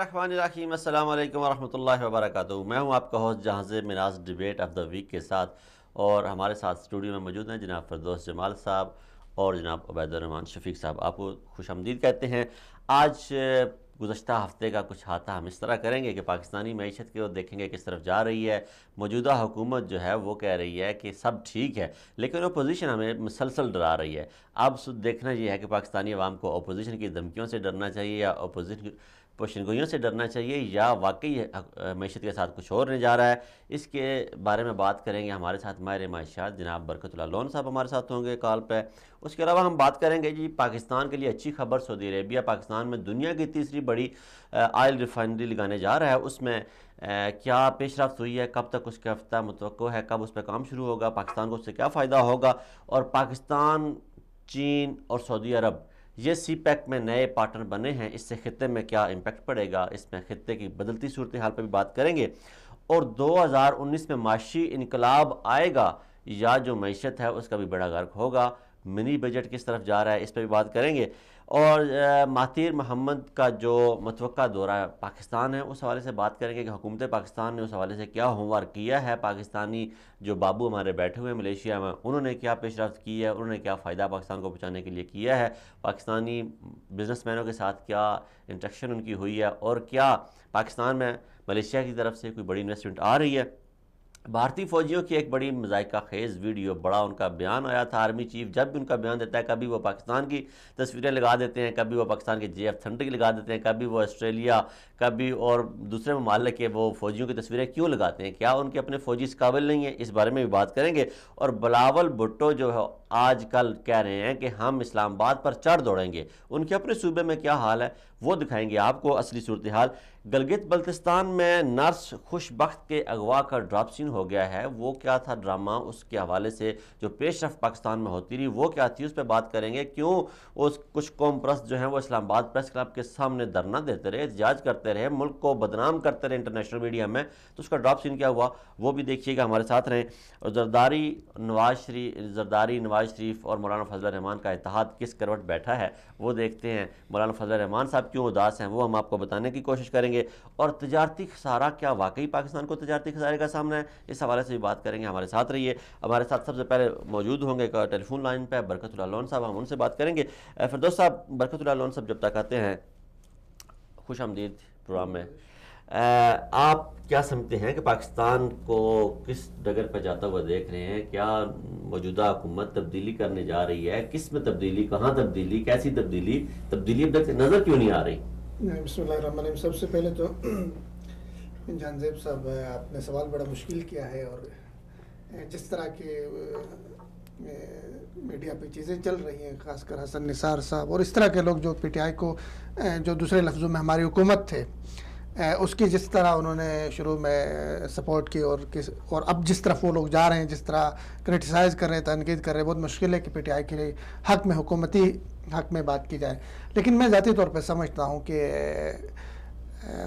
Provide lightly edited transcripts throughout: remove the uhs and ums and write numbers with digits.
बिस्मिल्लाहिर्रहमानिर्रहीम अस्सलाम वालेकुम वरहमतुल्लाहि वबरकातुहू। मैं हूं आपका host Jahanzeb Minaj debate of the week के साथ, और हमारे साथ स्टूडियो में मौजूद हैं जनाब फ़िरदौस जमाल साहब और जनाब उबैदुर्रहमान शफीक साहब। आपको खुशामदीद कहते हैं। आज गुज़श्ता हफ़्ते का कुछ हाथा हम इस तरह करेंगे कि पाकिस्तानी मईशत की ओर देखेंगे किस तरफ जा रही है। मौजूदा हुकूमत जो है वो कह रही है कि सब ठीक है, लेकिन अपोजिशन हमें मुसलसल डरा रही है। अब देखना ये है कि पाकिस्तानी अवाम को अपोजिशन की धमकियों से डरना चाहिए या अपोजिशन पेशनगोइयों से डरना चाहिए, या वाकई मईशत के साथ कुछ और नहीं जा रहा है। इसके बारे में बात करेंगे। हमारे साथ माहिर माशियात जनाब बरकतुल्लाह लोन साहब हमारे साथ होंगे कॉल पे। उसके अलावा हम बात करेंगे जी पाकिस्तान के लिए अच्छी खबर, सऊदी अरेबिया पाकिस्तान में दुनिया की तीसरी बड़ी ऑयल रिफाइनरी लगाने जा रहा है। उसमें क्या पेशरफ्त हुई है, कब तक उसका हफ्ता मुतवक्को है, कब उस पर काम शुरू होगा, पाकिस्तान को उससे क्या फ़ायदा होगा, और पाकिस्तान, चीन और सऊदी अरब ये सी पैक में नए पार्टनर बने हैं, इससे खित्ते में क्या इम्पैक्ट पड़ेगा, इसमें खित्ते की बदलती सूरत हाल पर भी बात करेंगे। और 2019 में माशी इनकलाब आएगा या जो मईशत है उसका भी बड़ा गर्क होगा। मिनी बजट किस तरफ जा रहा है, इस पर भी बात करेंगे। और महातीर मोहम्मद का जो मुतवक्का दौरा पाकिस्तान है उस हवाले से बात करेंगे कि हुकूमत पाकिस्तान ने उस हवाले से क्या होमवर्क किया है। पाकिस्तानी जो बाबू हमारे बैठे हुए हैं मलेशिया में, उन्होंने क्या पेशरफ्त की है, उन्होंने क्या फ़ायदा पाकिस्तान को पहुँचाने के लिए किया है, पाकिस्तानी बिजनेसमैनों के साथ क्या इंटरेक्शन उनकी हुई है, और क्या पाकिस्तान में मलेशिया की तरफ से कोई बड़ी इन्वेस्टमेंट आ रही है। भारतीय फौजियों की एक बड़ी मज़ाइका खेज़ वीडियो, बड़ा उनका बयान आया था। आर्मी चीफ जब भी उनका बयान देता है, कभी वो पाकिस्तान की तस्वीरें लगा देते हैं, कभी वो पाकिस्तान के JF-30 लगा देते हैं, कभी वो ऑस्ट्रेलिया, कभी और दूसरे ममालिक के वो फौजियों की तस्वीरें क्यों लगाते हैं, क्या उनके अपने फौजी इस काबिल नहीं है, इस बारे में भी बात करेंगे। और बिलावल भुट्टो जो है आजकल कह रहे हैं कि हम इस्लामाबाद पर चढ़ दौड़ेंगे, उनके अपने सूबे में क्या हाल है वो दिखाएंगे आपको असली सूरत हाल। गिलगित बल्तिस्तान में नर्स खुशबख्त के अगवा का ड्रॉप सीन हो गया है, वो क्या था ड्रामा, उसके हवाले से जो पेशरफ पाकिस्तान में होती रही वो क्या थी, उस पर बात करेंगे। क्यों उस कुछ कौम परस्त जो हैं वो इस्लामाबाद प्रेस क्लब के सामने धरना देते रहे, एहतजाज करते रहे, मुल्क को बदनाम करते रहे इंटरनेशनल मीडिया में, तो उसका ड्रॉप सीन क्या हुआ वो भी देखिएगा, हमारे साथ रहें। और जरदारी नवाज शरीफ और मौलाना फजल रहमान का इत्तेहाद किस करवट बैठा है वो देखते हैं। मौलाना फजल रहमान साहब क्यों उदास हैं वो हम आपको बताने की कोशिश करेंगे। और तजारती खसारा, क्या वाकई पाकिस्तान को तजारती खसारे का सामना है, इस हवाले से भी बात करेंगे। हमारे साथ रहिए। हमारे साथ सबसे पहले मौजूद होंगे टेलीफोन लाइन पर बरकतुल्लाह लोन साहब, हम उनसे बात करेंगे। फिरदौस साहब, बरकतुल्लाह लोन साहब जब तक आते हैं, खुश आमदीद प्रोग्राम में। आप क्या समझते हैं कि पाकिस्तान को किस डगर पर जाता हुआ देख रहे हैं? क्या मौजूदा हुकूमत तब्दीली करने जा रही है? किस में तब्दीली, कहाँ तब्दीली, कैसी तब्दीली अब तक नज़र क्यों नहीं आ रही? बिस्मिल्लाहिर्रहमानिर्रहीम। सबसे पहले तो जानजेब साहब, आपने सवाल बड़ा मुश्किल किया है, और जिस तरह के मीडिया पे चीज़ें चल रही हैं, खासकर हसन निसार साहब और इस तरह के लोग जो PTI को, जो दूसरे लफ्ज़ों में हमारी हुकूमत थे, उसकी जिस तरह उन्होंने शुरू में सपोर्ट की, और अब जिस तरफ वो लोग जा रहे हैं, जिस तरह क्रिटिसाइज़ कर रहे हैं, तनकीद कर रहे हैं, बहुत मुश्किल है कि PTI के हक़ में, हुकूमती हक़ में बात की जाए। लेकिन मैं ज़ाती तौर पर समझता हूँ कि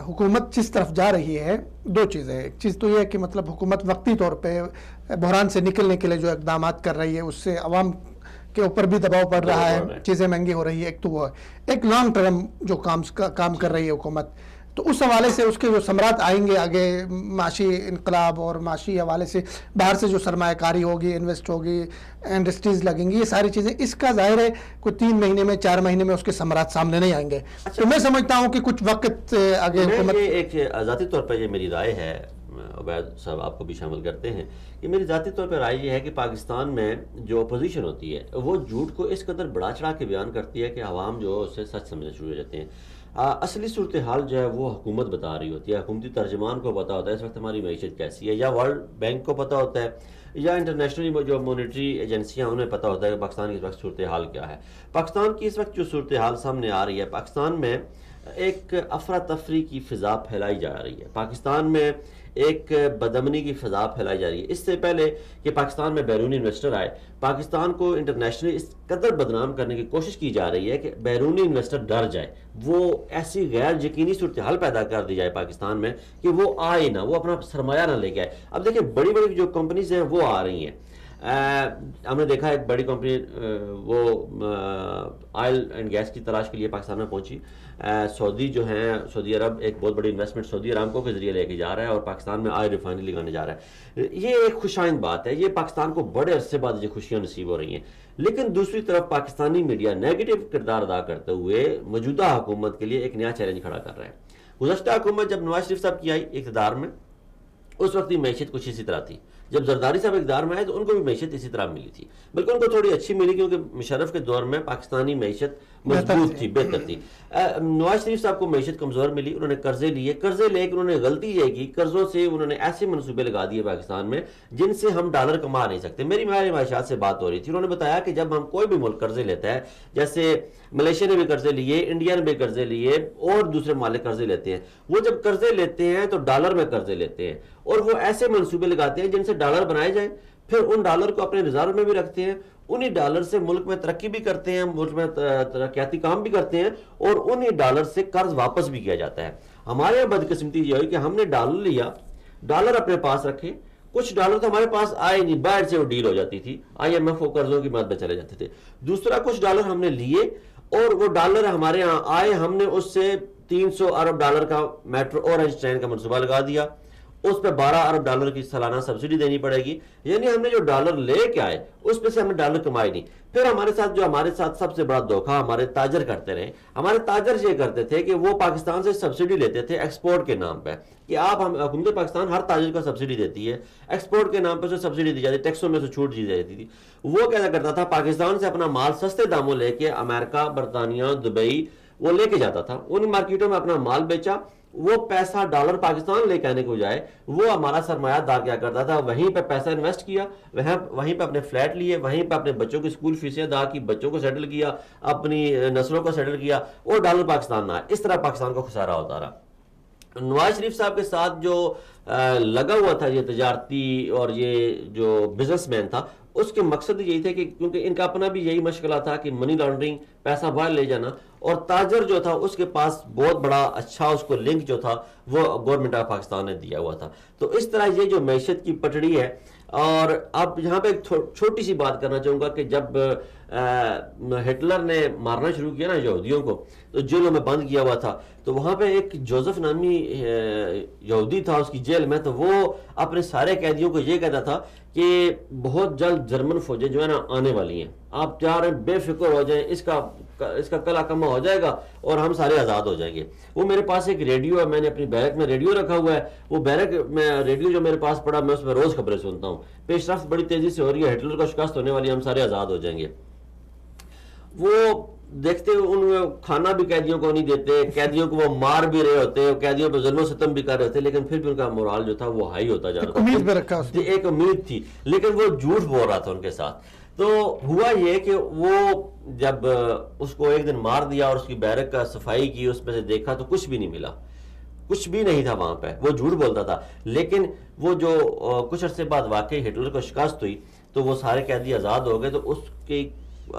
हुकूमत जिस तरफ जा रही है, दो चीज़ें हैं। एक चीज़ तो ये है कि मतलब हुकूमत वक्ती तौर पे बहरान से निकलने के लिए जो इक़दाम कर रही है, उससे अवाम के ऊपर भी दबाव पड़ रहा है, चीज़ें महंगी हो रही है। एक तो वो है, एक लॉन्ग टर्म जो काम कर रही है हुकूमत, तो उस हवाले से उसके जो समरात आएंगे आगे, माशी इनकलाब और माशी हवाले से बाहर से जो सरमायाकारी होगी, इन्वेस्ट होगी, इंडस्ट्रीज़ लगेंगी, ये सारी चीज़ें, इसका जाहिर है कोई 3 महीने में, 4 महीने में उसके समरात सामने नहीं आएंगे। तो मैं समझता हूँ कि कुछ वक्त आगे हुकूमत, एक ज़ाती तौर पर ये मेरी राय है, उबैद साहब आपको भी शामिल करते हैं, कि मेरी ज़ाती तौर पर राय ये है कि पाकिस्तान में जो अपोजिशन होती है वो झूठ को इस कदर बढ़ा चढ़ा के बयान करती है कि आवाम जो उससे सच समझना शुरू हो जाते हैं। असली सूरत हाल जो है वो हुकूमत बता रही होती है, हुकूमती तर्जमान को पता होता है इस वक्त हमारी मईशत कैसी है, या वर्ल्ड बैंक को पता होता है, या इंटरनेशनली जो मॉनेटरी एजेंसियां उन्हें पता होता है कि पाकिस्तान की इस वक्त सूरत हाल क्या है। पाकिस्तान की इस वक्त जो सूरत हाल सामने आ रही है, पाकिस्तान में एक अफरा तफरी की फ़िज़ा फैलाई जा रही है, पाकिस्तान में एक बदअमनी की फ़िज़ा फैलाई जा रही है। इससे पहले कि पाकिस्तान में बैरूनी इन्वेस्टर आए, पाकिस्तान को इंटरनेशनली इस कदर बदनाम करने की कोशिश की जा रही है कि बैरूनी इन्वेस्टर डर जाए, वो ऐसी गैर यकीनी सूरत हाल पैदा कर दी जाए पाकिस्तान में कि वो आए ना, वो अपना सरमाया ना लेके आए। अब देखिए, बड़ी बड़ी जो कंपनीज हैं वो आ रही हैं, हमने देखा एक बड़ी कंपनी वो ऑयल एंड गैस की तलाश के लिए पाकिस्तान में पहुंची। सऊदी जो है, सऊदी अरब एक बहुत बड़ी इन्वेस्टमेंट सऊदी अरामको के जरिए लेके जा रहा है और पाकिस्तान में ऑयल रिफाइनरी लगाने जा रहा है। ये एक खुशाइंद बात है, ये पाकिस्तान को बड़े अरसे बाद ये खुशियां नसीब हो रही हैं। लेकिन दूसरी तरफ पाकिस्तानी मीडिया नेगेटिव किरदार अदा करते हुए मौजूदा हुकूमत के लिए एक नया चैलेंज खड़ा कर रहा है। गुज़श्ता हुकूमत जब नवाज शरीफ साहब की आई इक़्तिदार में, उस वक्त की मैशियत कुछ इसी तरह थी। जब जरदारी साहब इक़्तिदार में आए तो उनको भी मैशियत इसी तरह मिली थी, बल्कि उनको थोड़ी अच्छी मिली क्योंकि मुशर्रफ के दौर में पाकिस्तानी मैशियत मजबूत थी, बेहतर थी। नवाज शरीफ साहब को मैशियत कमज़ोर मिली, उन्होंने कर्जे लिए, कर्जे लेकर उन्होंने गलती ये की, कर्जों से उन्होंने ऐसे मनसूबे लगा दिए पाकिस्तान में जिनसे हम डॉलर कमा नहीं सकते। मेरी माशात से बात हो रही थी, उन्होंने बताया कि जब हम कोई भी मुल्क कर्जे लेता है, जैसे मलेशिया ने भी कर्जे लिए, इंडिया ने भी कर्जे लिए और दूसरे मालिक कर्जे लेते हैं, वो जब कर्जे लेते हैं तो डॉलर में कर्जे लेते हैं और वो ऐसे मनसूबे लगाते हैं जिनसे डॉलर बनाए जाए, फिर उन डॉलर को अपने रिजर्व में भी रखते हैं, उन्हीं डॉलर से मुल्क में तरक्की भी करते हैं, मुल्क में तरक्याती काम भी करते हैं और उन्हीं डॉलर से कर्ज वापस भी किया जाता है। हमारे यहाँ बदकिस्मती ये हुई कि हमने डॉलर लिया, डॉलर अपने पास रखे, कुछ डॉलर तो हमारे पास आए नहीं, बाहर से वो डील हो जाती थी, IMF को कर्जों की मदद में चले जाते थे। दूसरा, कुछ डॉलर हमने लिए और वो डॉलर हमारे यहाँ आए, हमने उससे 300 अरब डॉलर का मेट्रो ऑरेंज ट्रेन का मनसूबा लगा दिया, उस पर 12 अरब डॉलर की सालाना सब्सिडी देनी पड़ेगी। यानी हमने जो डॉलर लेके आए उस पे से हमने डॉलर कमाए नहीं। फिर हमारे साथ सबसे बड़ा धोखा हमारे ताजर करते रहे। हमारे ताजर ये करते थे कि वो पाकिस्तान से सब्सिडी लेते थे एक्सपोर्ट के नाम पे, कि आप हम हुकूमत पाकिस्तान हर ताजर को सब्सिडी देती है, एक्सपोर्ट के नाम पर सब्सिडी दी जाती है, टैक्सों में से छूट दी जाती थी। वो क्या करता था, पाकिस्तान से अपना माल सस्ते दामों लेके अमेरिका, बरतानिया, दुबई वो लेके जाता था, उन मार्केटों में अपना माल बेचा, वो पैसा डॉलर पाकिस्तान लेके आने के बजाय वो हमारा सरमायादार क्या करता था, वहीं पे पैसा इन्वेस्ट किया, वहीं पे अपने फ्लैट लिए, वहीं पे अपने बच्चों की स्कूल फीसें अदा की, बच्चों को सेटल किया, अपनी नस्लों को सेटल किया और डॉलर पाकिस्तान में आया। इस तरह पाकिस्तान को खुसारा होता रहा। नवाज शरीफ साहब के साथ जो लगा हुआ था ये तजारती और ये जो बिजनेसमैन था, उसके मकसद यही थे कि क्योंकि इनका अपना भी यही मशगला था कि मनी लॉन्ड्रिंग, पैसा बाहर ले जाना, और ताजर जो था उसके पास बहुत बड़ा अच्छा उसको लिंक जो था वो गवर्नमेंट ऑफ पाकिस्तान ने दिया हुआ था। तो इस तरह ये जो मैशत की पटड़ी है। और अब यहाँ पे एक छोटी सी बात करना चाहूँगा कि जब हिटलर ने मारना शुरू किया ना यहूदियों को, तो जेलों में बंद किया हुआ था, तो वहाँ पे एक जोसेफ नामी यहूदी था उसकी जेल में, तो वो अपने सारे कैदियों को ये कहता था कि बहुत जल्द जर्मन फौजें जो है ना आने वाली हैं, आप जा रहे हैं बेफिक्र हो जाएं, इसका कला कमा हो जाएगा और हम सारे आज़ाद हो जाएंगे। वो मेरे पास एक रेडियो है, मैंने अपनी बैरक में रेडियो रखा हुआ है, वो बैरक में रेडियो जो मेरे पास पड़ा, मैं उसमें रोज़ खबरें सुनता हूँ। पेशरफ्त बड़ी तेज़ी से हो रही है, हिटलर का शिकस्त होने वाली है, हम सारे आज़ाद हो जाएंगे। वो देखते उन खाना भी कैदियों को नहीं देते, कैदियों को वो मार भी रहे होते, कैदियों पर जुल्म सितम भी कर रहे होते, लेकिन फिर भी उनका मोराल जो था वो हाई होता जा रहा था। उम्मीद में रखा, एक उम्मीद थी, लेकिन वो झूठ बोल रहा था उनके साथ। तो हुआ ये कि वो जब उसको एक दिन मार दिया और उसकी बैरक का सफाई की, उसमें से देखा तो कुछ भी नहीं मिला, कुछ भी नहीं था वहां पे, वो झूठ बोलता था। लेकिन वो जो कुछ अरसे बाद वाकई हिटलर को शिकस्त हुई तो वो सारे कैदी आज़ाद हो गए। तो उसके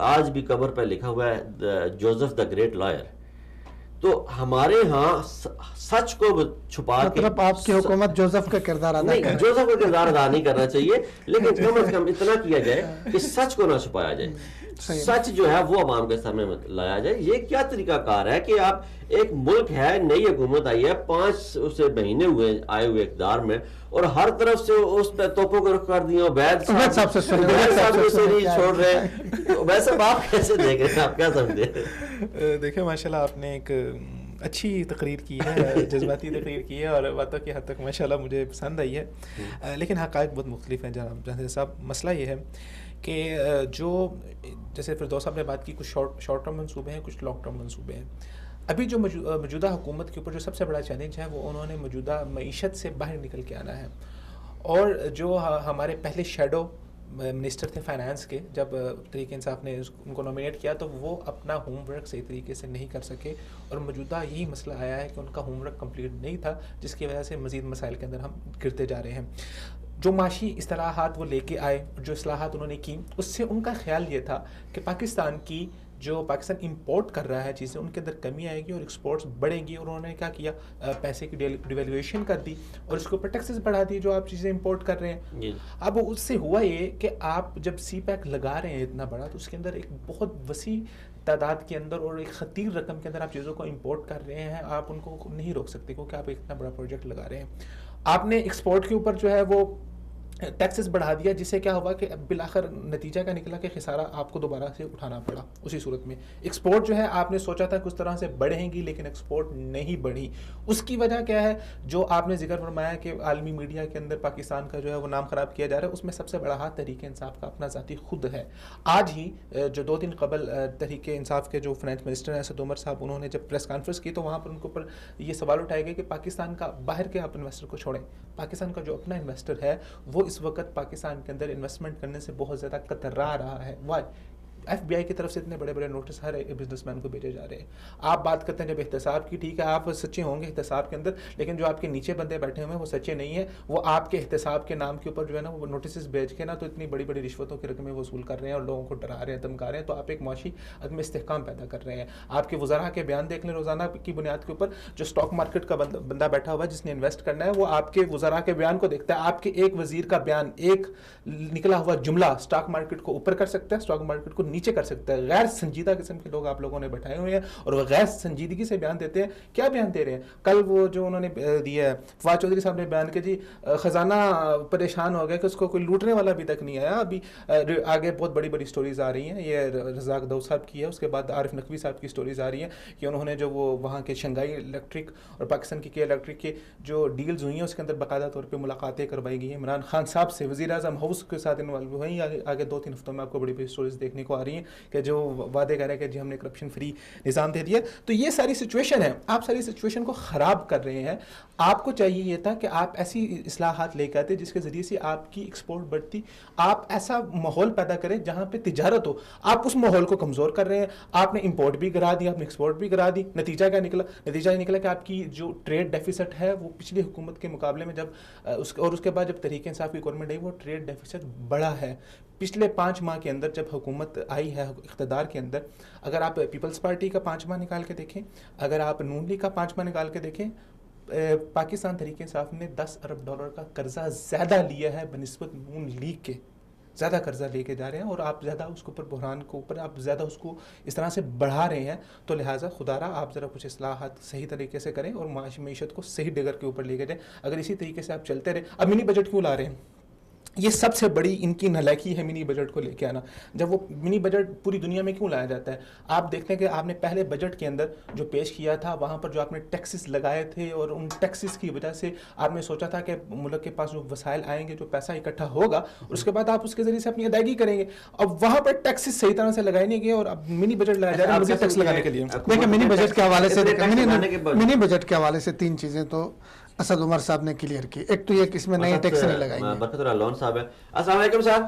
आज भी कब्र पर लिखा हुआ है जोसेफ द ग्रेट लॉयर। तो हमारे यहाँ सच को छुपा के, मतलब आपकी हुकूमत जोसेफ का किरदार अदा नहीं, जोसेफ का किरदार अदा नहीं करना चाहिए, लेकिन कम से कम इतना किया जाए कि सच को ना छुपाया जाए, सच जो है वो अवाम के सामने लाया जाए। ये क्या तरीकाकार है कि आप एक मुल्क है, नई हुकूमत आई है, 5 उसे महीने हुए आए हुए इक़्तिदार में, और हर तरफ से उस पर तोपों को रुख कर दिया, वैद साहब से नहीं छोड़ रहे। वैसे आप कैसे देख रहे हैं, आप क्या समझते हैं? देखिए माशाल्लाह आपने एक अच्छी तकरीर की है, जज्बाती तकरीर की है और बातों की हद तक माशाल्लाह मुझे पसंद आई है। लेकिन हक़ाइक़ बहुत मुख्तलिफ हैं जनाब जहां साहब। मसला ये है कि जो जैसे फिरदौस साहब ने बात की, कुछ शॉर्ट टर्म मंसूबे हैं, कुछ लॉन्ग टर्म मंसूबे हैं। अभी जो मौजूदा हुकूमत के ऊपर जो सबसे बड़ा चैलेंज है वो उन्होंने मौजूदा मईशत से बाहर निकल के आना है। और जो हमारे पहले शेडो मिनिस्टर थे फाइनेंस के, जब तहरीक इंसाफ ने उनको नॉमिनेट किया तो वो अपना होमवर्क सही तरीके से नहीं कर सके, और मौजूदा यही मसला आया है कि उनका होमवर्क कंप्लीट नहीं था, जिसकी वजह से मज़ीद मसाइल के अंदर हम गिरते जा रहे हैं। जो माशी इस्लाहात वो लेके आए, जो इस्लाहात उन्होंने की, उससे उनका ख्याल ये था कि पाकिस्तान की जो पाकिस्तान इंपोर्ट कर रहा है चीज़ें उनके अंदर कमी आएगी और एक्सपोर्ट्स बढ़ेंगी। और उन्होंने क्या किया, पैसे की डिवेल्यूएशन कर दी और उसके ऊपर टैक्सेस बढ़ा दिए जो आप चीज़ें इंपोर्ट कर रहे हैं। अब उससे हुआ ये कि आप जब सी पैक लगा रहे हैं इतना बड़ा, तो उसके अंदर एक बहुत वसी तादाद के अंदर और एक खतीर रकम के अंदर आप चीज़ों को इंपोर्ट कर रहे हैं। आप उनको नहीं रोक सकते क्योंकि आप इतना बड़ा प्रोजेक्ट लगा रहे हैं। आपने एक्सपोर्ट के ऊपर जो है वो टैक्सेस बढ़ा दिया, जिससे क्या हुआ कि बिलाखिर नतीजा क्या निकला कि खिसारा आपको दोबारा से उठाना पड़ा। उसी सूरत में एक्सपोर्ट जो है आपने सोचा था कि उस तरह से बढ़ेंगी, लेकिन एक्सपोर्ट नहीं बढ़ी। उसकी वजह क्या है, जो आपने जिक्र फरमाया कि आलमी मीडिया के अंदर पाकिस्तान का जो है वो नाम ख़राब किया जा रहा है, उसमें सबसे बड़ा हाथ तहरीक इंसाफ का अपना ज़ाती खुद है। आज ही जो 2 दिन कबल तहरीक इंसाफ के जो फाइनेंस मिनिस्टर हैं असद उमर साहब, उन्होंने जब प्रेस कॉन्फ्रेंस की तो वहाँ पर उनके ऊपर ये सवाल उठाए गए कि पाकिस्तान का बाहर के आप इन्वेस्टर को छोड़ें, पाकिस्तान का जो अपना इन्वेस्टर है वो इस वक्त पाकिस्तान के अंदर इन्वेस्टमेंट करने से बहुत ज़्यादा कतरा रहा है। वाई FBI की तरफ से इतने बड़े बड़े नोटिस हर एक बिजनेसमैन को भेजे जा रहे हैं। आप बात करते हैं जब एहतसाब की, ठीक है आप सच्चे होंगे एहतसाब के अंदर, लेकिन जो आपके नीचे बंदे बैठे हुए हैं वो सच्चे नहीं है। वो आपके एहतसाब के नाम के ऊपर जो है ना वो नोटिस भेज के ना तो इतनी बड़ी बड़ी रिश्वतों की रकमें वसूल कर रहे हैं और लोगों को डरा रहे हैं, धमका रहे हैं। तो आप एक मुआशी अदम इस्तेहकाम पैदा कर रहे हैं। आपके वज़रा के बयान देख लें रोज़ाना की बुनियाद के ऊपर, जो स्टॉक मार्केट का बंदा बैठा हुआ है जिसने इन्वेस्ट करना है वो आपके वज़रा के बयान को देखता है। आपके एक वज़ीर का बयान, एक निकला हुआ जुमला स्टॉक मार्केट को ऊपर कर सकता है, स्टॉक मार्केट को नीचे कर सकता है। गैर संजीदा किस्म के लोग आप लोगों ने बैठाए हुए हैं और वो गैर संजीदगी से बयान देते हैं। क्या बयान दे रहे हैं? कल वो जो उन्होंने दिया है, फवाद चौधरी साहब ने बयान किया जी खजाना परेशान हो गया कि उसको कोई लूटने वाला अभी तक नहीं आया। अभी आगे बहुत बड़ी बड़ी स्टोरीज आ रही हैं, ये रज़ाक दाऊद साहब की है, उसके बाद आरिफ नकवी साहब की स्टोरीज आ रही हैं कि उन्होंने जो वो वहाँ के शंघाई इलेक्ट्रिक और पाकिस्तान की इलेक्ट्रिक के जो डील्स हुई हैं उसके अंदर बाकायदा तौर पर मुलाकातें करवाई गई हैं इमरान खान साहब से, वज़ीर आज़म हाउस के साथ इन्वॉल्व हुई। आगे 2-3 हफ्तों में आपको बड़ी बड़ी स्टोरीज देखने को आ रही हैं कि जो वादे कर रहे हैं कि जी हमने करप्शन फ्री निज़ाम दे दिया। तो ये सारी सिचुएशन है, आप सारी सिचुएशन को ख़राब कर रहे हैं। आपको चाहिए ये था कि आप ऐसी इस्लाहात लेकर आते जिसके ज़रिए से आपकी एक्सपोर्ट बढ़ती, आप ऐसा माहौल पैदा करें जहाँ पे तिजारत हो। आप उस माहौल को कमज़ोर कर रहे हैं। आपने इंपोर्ट भी गिरा दी, आपने एक्सपोर्ट भी गिरा दी। नतीजा क्या निकला? नतीजा ये निकला कि आपकी जो ट्रेड डेफिसिट है वो पिछली हुकूमत के मुकाबले में जब उसके बाद जब तहरीक इंसाफ की गवर्नमेंट आई वो ट्रेड डेफिसिट बढ़ा है। पिछले 5 माह के अंदर जब हुकूमत आई है इक़्तिदार के अंदर, अगर आप पीपल्स पार्टी का 5 माह निकाल के देखें, अगर आप नून लीग का 5 माह निकाल के देखें, पाकिस्तान तहरीक इंसाफ ने $10 अरब का कर्जा ज़्यादा लिया है बनिस्बत नून लीग के। ज़्यादा कर्जा लेके जा रहे हैं और आप ज़्यादा उसके ऊपर बुहरान के ऊपर आप ज़्यादा उसको इस तरह से बढ़ा रहे हैं। तो लिहाजा खुदारा आप ज़रा कुछ इस्लाहात सही तरीके से करें और मीशत को सही डिगर के ऊपर लेके जाएं। अगर इसी तरीके से आप चलते रहे, अब मिनी बजट क्यों ला रहे हैं? ये सबसे बड़ी इनकी नालायकी है मिनी बजट को लेके आना। जब वो मिनी बजट पूरी दुनिया में क्यों लाया जाता है? आप देखते हैं कि आपने पहले बजट के अंदर जो पेश किया था वहाँ पर जो आपने टैक्सेस लगाए थे और उन टैक्सेस की वजह से आपने सोचा था कि मुल्क के पास जो वसाइल आएंगे, जो पैसा इकट्ठा होगा, उसके बाद आप उसके जरिए से अपनी अदायगी करेंगे। अब वहाँ पर टैक्सेस सही तरह से लगाए नहीं गए और अब मिनी बजट लाया जा रहा है टैक्स लगाने के लिए। देखिए मिनी बजट के हवाले से मिनी बजट के हवाले से 3 चीज़ें तो असद उमर साहब ने क्लियर की। एक तो ये कि इसमें नए टैक्स नहीं लगाएंगे। बरकतुल्लाह लोन साहब है। अस्सलाम वालेकुम साहब।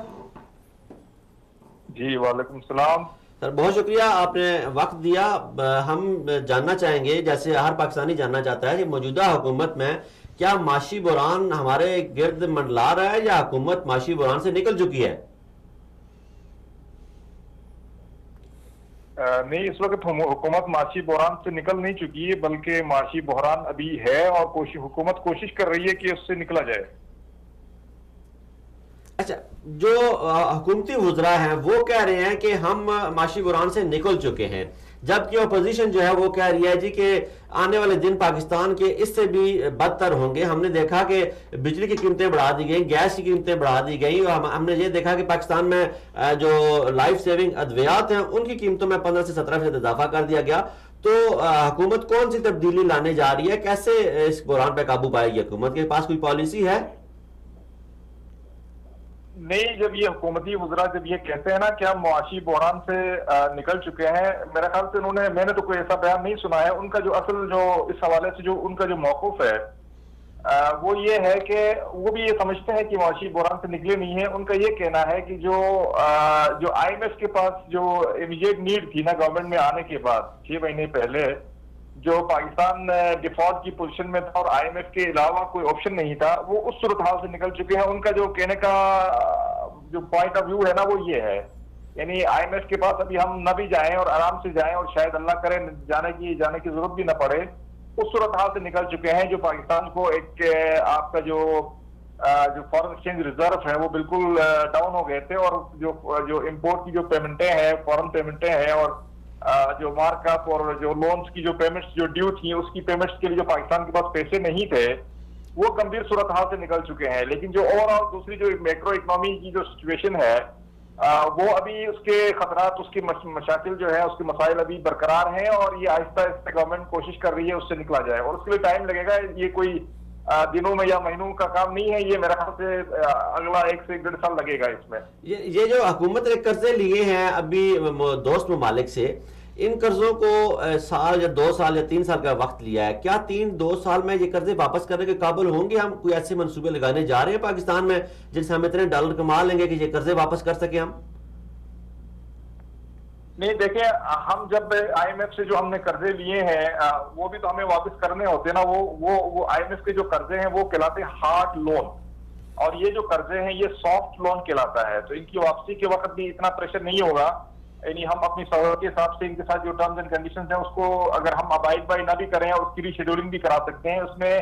जी वालेकुम सलाम सर, बहुत शुक्रिया आपने वक्त दिया। हम जानना चाहेंगे, जैसे हर पाकिस्तानी जानना चाहता है कि मौजूदा हुकूमत में क्या माशी बुरान हमारे गिर्द मंडला रहा है या हुकूमत माशी बुरान से निकल चुकी है? नहीं, इस वक्त हुकूमत माशी बहरान से निकल नहीं चुकी है, बल्कि माशी बहरान अभी है और हुकूमत कोशिश कर रही है कि उससे निकला जाए। अच्छा, जो हुकूमती वुज़रा हैं वो कह रहे हैं कि हम माशी बुरान से निकल चुके हैं, जबकि अपोजिशन जो है वो कह रही है जी कि आने वाले दिन पाकिस्तान के इससे भी बदतर होंगे। हमने देखा कि बिजली की कीमतें बढ़ा दी गई, गैस की कीमतें बढ़ा दी गई और हमने ये देखा कि पाकिस्तान में जो लाइफ सेविंग अद्वियात हैं उनकी कीमतों में 15 से 17% इजाफा कर दिया गया। तो हुकूमत कौन सी तब्दीली लाने जा रही है? कैसे इस बुरान पर काबू पाएगी? हुकूमत के पास कोई पॉलिसी है? नहीं, जब ये हुकूमती वज़रा जब ये कहते हैं ना कि हम मुआशी बहरान से निकल चुके हैं, मेरे ख्याल से मैंने तो कोई ऐसा बयान नहीं सुना है। उनका जो असल जो इस हवाले से जो उनका जो मौक़िफ़ है वो ये है कि वो भी ये समझते हैं कि मुआशी बहरान से निकले नहीं है। उनका ये कहना है कि जो IMF के पास जो इमीडिएट नीड थी ना गवर्नमेंट में आने के बाद 6 महीने पहले, जो पाकिस्तान डिफॉल्ट की पोजीशन में था और IMF के अलावा कोई ऑप्शन नहीं था, वो उस सूरत हाल से निकल चुके हैं। उनका जो कहने का जो पॉइंट ऑफ व्यू है ना वो ये है यानी IMF के पास अभी हम न भी जाएं और आराम से जाएं और शायद अल्लाह करे जाने की जरूरत भी न पड़े, उस सूरत हाल से निकल चुके हैं जो पाकिस्तान को एक आपका जो फॉरेन एक्सचेंज रिजर्व है वो बिल्कुल डाउन हो गए थे, और जो इंपोर्ट की जो पेमेंटें हैं, फॉरेन पेमेंटें हैं, और जो मार्कअप और जो लोन्स की जो पेमेंट्स जो ड्यू थी उसकी पेमेंट्स के लिए जो पाकिस्तान के पास पैसे नहीं थे, वो गंभीर सूरत हाल से निकल चुके हैं। लेकिन जो ओवरऑल दूसरी जो मैक्रो इकोनॉमी की जो सिचुएशन है वो अभी उसके खतरात, उसकी मशाकिल जो है, उसके मसाइल अभी बरकरार हैं, और ये आहिस्ता आहिस्ता गवर्नमेंट कोशिश कर रही है उससे निकला जाए, और उसके लिए टाइम लगेगा। ये कोई दिनों में या महीनों का काम नहीं है, ये मेरे ख्याल से अगला 1 से 1.5 साल लगेगा इसमें। ये जो हुकूमत ने कर्जे लिए हैं अभी दोस्त ममालिक से, इन कर्जों को साल या 2 साल या 3 साल का वक्त लिया है, क्या 2 साल में ये कर्जे वापस करने के काबिल होंगे हम? कोई ऐसे मंसूबे लगाने जा रहे हैं पाकिस्तान में जिनसे हम इतने डॉलर कमा लेंगे कि ये कर्जे वापस कर सके हम? नहीं, देखिए, हम जब IMF से जो हमने कर्जे लिए हैं वो भी तो हमें वापस करने होते हैं ना। वो IMF के जो कर्जे हैं वो कहलाते हैं हार्ड लोन, और ये जो कर्जे हैं ये सॉफ्ट लोन कहलाता है। तो इनकी वापसी के वक्त भी इतना प्रेशर नहीं होगा, यानी हम अपनी सहूलत के हिसाब से इनके साथ जो टर्म्स एंड कंडीशंस हैं उसको अगर हम अबाइड बाई ना भी करें और उसकी रीशेड्यूलिंग भी करा सकते हैं, उसमें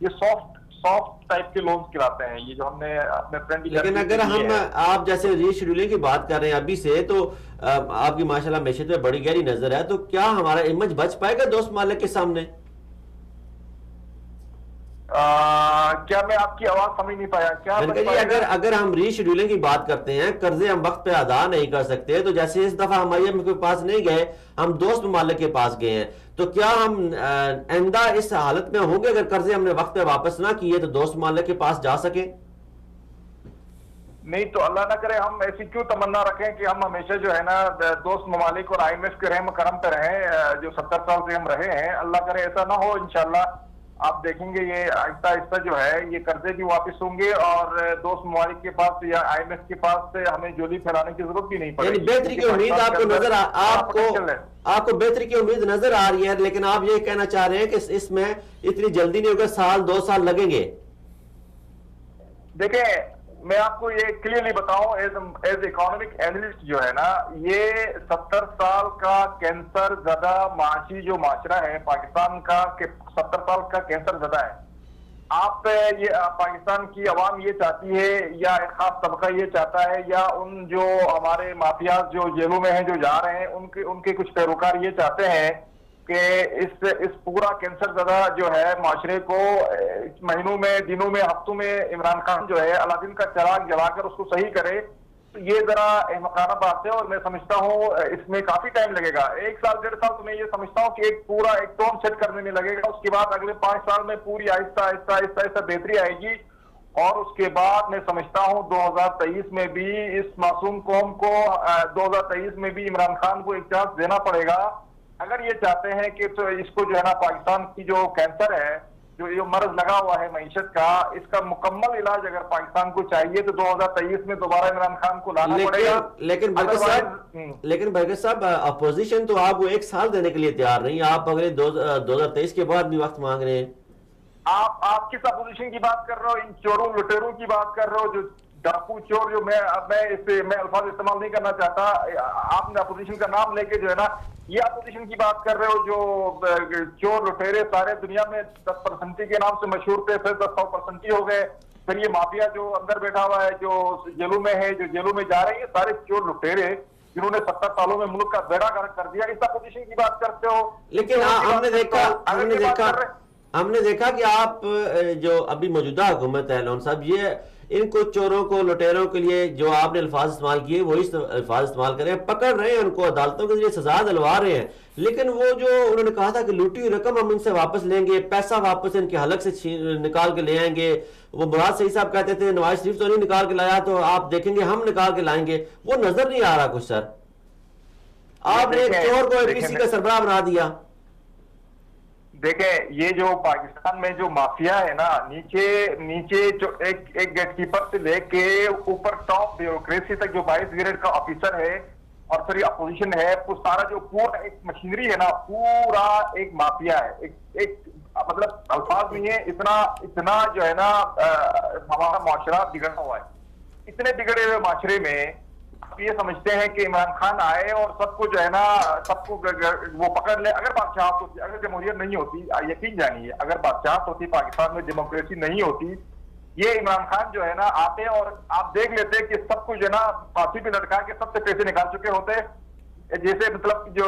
ये सॉफ्ट टाइप के लोन्स कहलाते हैं, ये जो हमने अपने फ्रेंड। लेकिन अगर हम आप जैसे रीशेड्यूलिंग की बात कर रहे हैं अभी से, तो आपकी माशाल्लाह मैशत में बड़ी गहरी नजर है, तो क्या हमारा इमेज बच पाएगा दोस्त मालिक के सामने? क्या मैं आपकी आवाज समझ नहीं पाया? क्या अगर हम रीशेड्यूलिंग की बात करते हैं, कर्जे हम वक्त पे अदा नहीं कर सकते, तो जैसे इस दफा हम IMF के पास नहीं गए, हम दोस्त ममालिक के पास गए हैं, तो क्या हम आइंदा इस हालत में होंगे अगर कर्जे हमने वक्त पे वापस ना किए तो दोस्त ममालिक के पास जा सके? नहीं, तो अल्लाह ना करे हम ऐसी क्यों तमन्ना रखें कि हम हमेशा जो है ना दोस्त ममालिक और IMF के रहम करम पे रहें, जो 70 साल से हम रहे हैं। अल्लाह करे ऐसा ना हो, इंशाल्लाह आप देखेंगे ये आहिस्ता आहिस्ता जो है ये कर्जे भी वापस होंगे, और दोस्त ममालिक के पास या IMF के पास से हमें जोली फैलाने की जरूरत भी नहीं पड़ेगी। बेहतरी की उम्मीद आपको बेहतरी की उम्मीद नजर आ रही है, लेकिन आप ये कहना चाह रहे हैं कि इसमें इतनी जल्दी नहीं होगा, 1-2 साल लगेंगे? देखिए, मैं आपको ये क्लियरली बताऊं, एज इकोनॉमिक एनालिस्ट जो है ना, ये 70 साल का कैंसर ज़दा माशी जो माशरा है पाकिस्तान का, 70 साल का कैंसर ज़दा है। पाकिस्तान की अवाम ये चाहती है, या एक खास तबका ये चाहता है, या उन जो हमारे माफिया जो जेलों में हैं जो जा रहे हैं उनके कुछ पैरोकार ये चाहते हैं कि इस पूरा कैंसर ज़दा जो है माशरे को महीनों में, दिनों में, हफ्तों में इमरान खान जो है अलादीन का चिराग जलाकर उसको सही करे, तो ये जरा अहमकाना बात है, और मैं समझता हूँ इसमें काफी टाइम लगेगा। 1 साल 1.5 साल तो मैं ये समझता हूँ कि एक टोन सेट करने में लगेगा। उसके बाद अगले 5 साल में पूरी आहिस्ता बेहतरी आएगी, और उसके बाद मैं समझता हूँ 2023 में भी इस मासूम कौम को 2023 में भी इमरान खान को एक चांस देना पड़ेगा, अगर ये चाहते हैं कि तो इसको जो है ना पाकिस्तान की जो कैंसर है, जो मर्ज लगा हुआ है मईशत का, इसका मुकम्मल इलाज अगर पाकिस्तान को चाहिए तो 2023 में दोबारा इमरान खान को लाना पड़ेगा। लेकिन बरकत साहब, अपोजिशन तो आपको 1 साल देने के लिए तैयार नहीं, आप अगले 2023 के बाद भी वक्त मांग रहे हैं। आप किस अपोजिशन की बात कर रहे हो? इन चोरों लुटेरों की बात कर रहे हो, जो डाकू चोर, जो मैं अल्फाज इस्तेमाल नहीं करना चाहता, आपने अपोजिशन का नाम लेके जो है ना ये अपोजिशन की बात कर रहे हो, जो चोर लुटेरे सारे दुनिया में 10% के नाम से मशहूर थे, फिर 100% हो गए, फिर ये माफिया जो अंदर बैठा हुआ है, जो जेलों में है, जो जेलों में जा रहे हैं, सारे चोर लुटेरे जिन्होंने 70 सालों में मुल्क का बेड़ा गर्क कर दिया, इस अपोजिशन की बात करते हो। लेकिन हमने देखा कि आप जो अभी मौजूदा हुकूमत है लोन साहब, ये इनको चोरों को लुटेरों के लिए जो आपने अल्फाज इस्तेमाल किए वही अल्फाज इस्तेमाल कर रहे हैं, पकड़ रहे हैं उनको, अदालतों के जरिए सजा दिलवा रहे हैं, लेकिन वो जो उन्होंने कहा था कि लूटी हुई रकम हम इनसे वापस लेंगे, पैसा वापस इनके हलक से निकाल के ले आएंगे, वो मुराद सही साहब कहते थे नवाज शरीफ तो नहीं निकाल के लाया, तो आप देखेंगे हम निकाल के लाएंगे, वो नजर नहीं आ रहा कुछ। सर, आपने एक चोर को APC का सरबराह बना दिया। देखें, ये जो पाकिस्तान में जो माफिया है ना, नीचे जो एक गेटकीपर से लेके ऊपर टॉप ब्यूरोक्रेसी तक जो 22 ग्रेड का ऑफिसर है और फिर अपोजिशन है, वो सारा जो पूरा एक मशीनरी है ना, पूरा एक माफिया है। एक मतलब अल्फाज नहीं है, इतना जो है ना हमारा माशरा बिगड़ा हुआ है। इतने बिगड़े हुए माशरे में आप ये समझते हैं कि इमरान खान आए और सबको जो है ना, सबको वो पकड़ ले। अगर बादशाहत होती, अगर जमहूरियत नहीं होती, यकीन जानिए, अगर बादशाहत होती, पाकिस्तान में डेमोक्रेसी नहीं होती, ये इमरान खान जो है ना आते और आप देख लेते कि सब कुछ जो है ना फांसी पे लटका के सबसे पैसे निकाल चुके होते, जैसे मतलब जो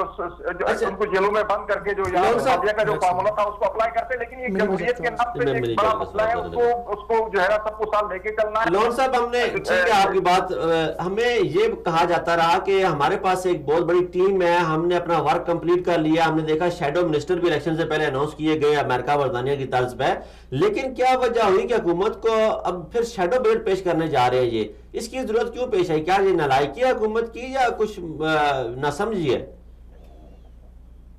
उनको जेलों में बंद करके जो यहाँ का जो फार्मूला था उसको अप्लाई करते। लेकिन ये जमहूरियत के नाम पे एक बड़ा मसला है, उसको जो है ना सबको साथ लेके चलना है। लोन साहब, हमने ठीक है आपकी बात, हमें ये कहा जाता रहा कि हमारे पास एक बहुत बड़ी टीम है, हमने अपना वर्क कंप्लीट कर लिया, हमने देखा शैडो मिनिस्टर भी इलेक्शन से पहले अनाउंस किए गए अमेरिका बरतानिया की तर्ज पे। लेकिन क्या वजह हुई कि हुकूमत को अब फिर शैडो बजट पेश करने जा रहे हैं? ये इसकी जरूरत क्यों पेश आई? क्या ये नालायकी है हुकूमत की या कुछ नासमझी है?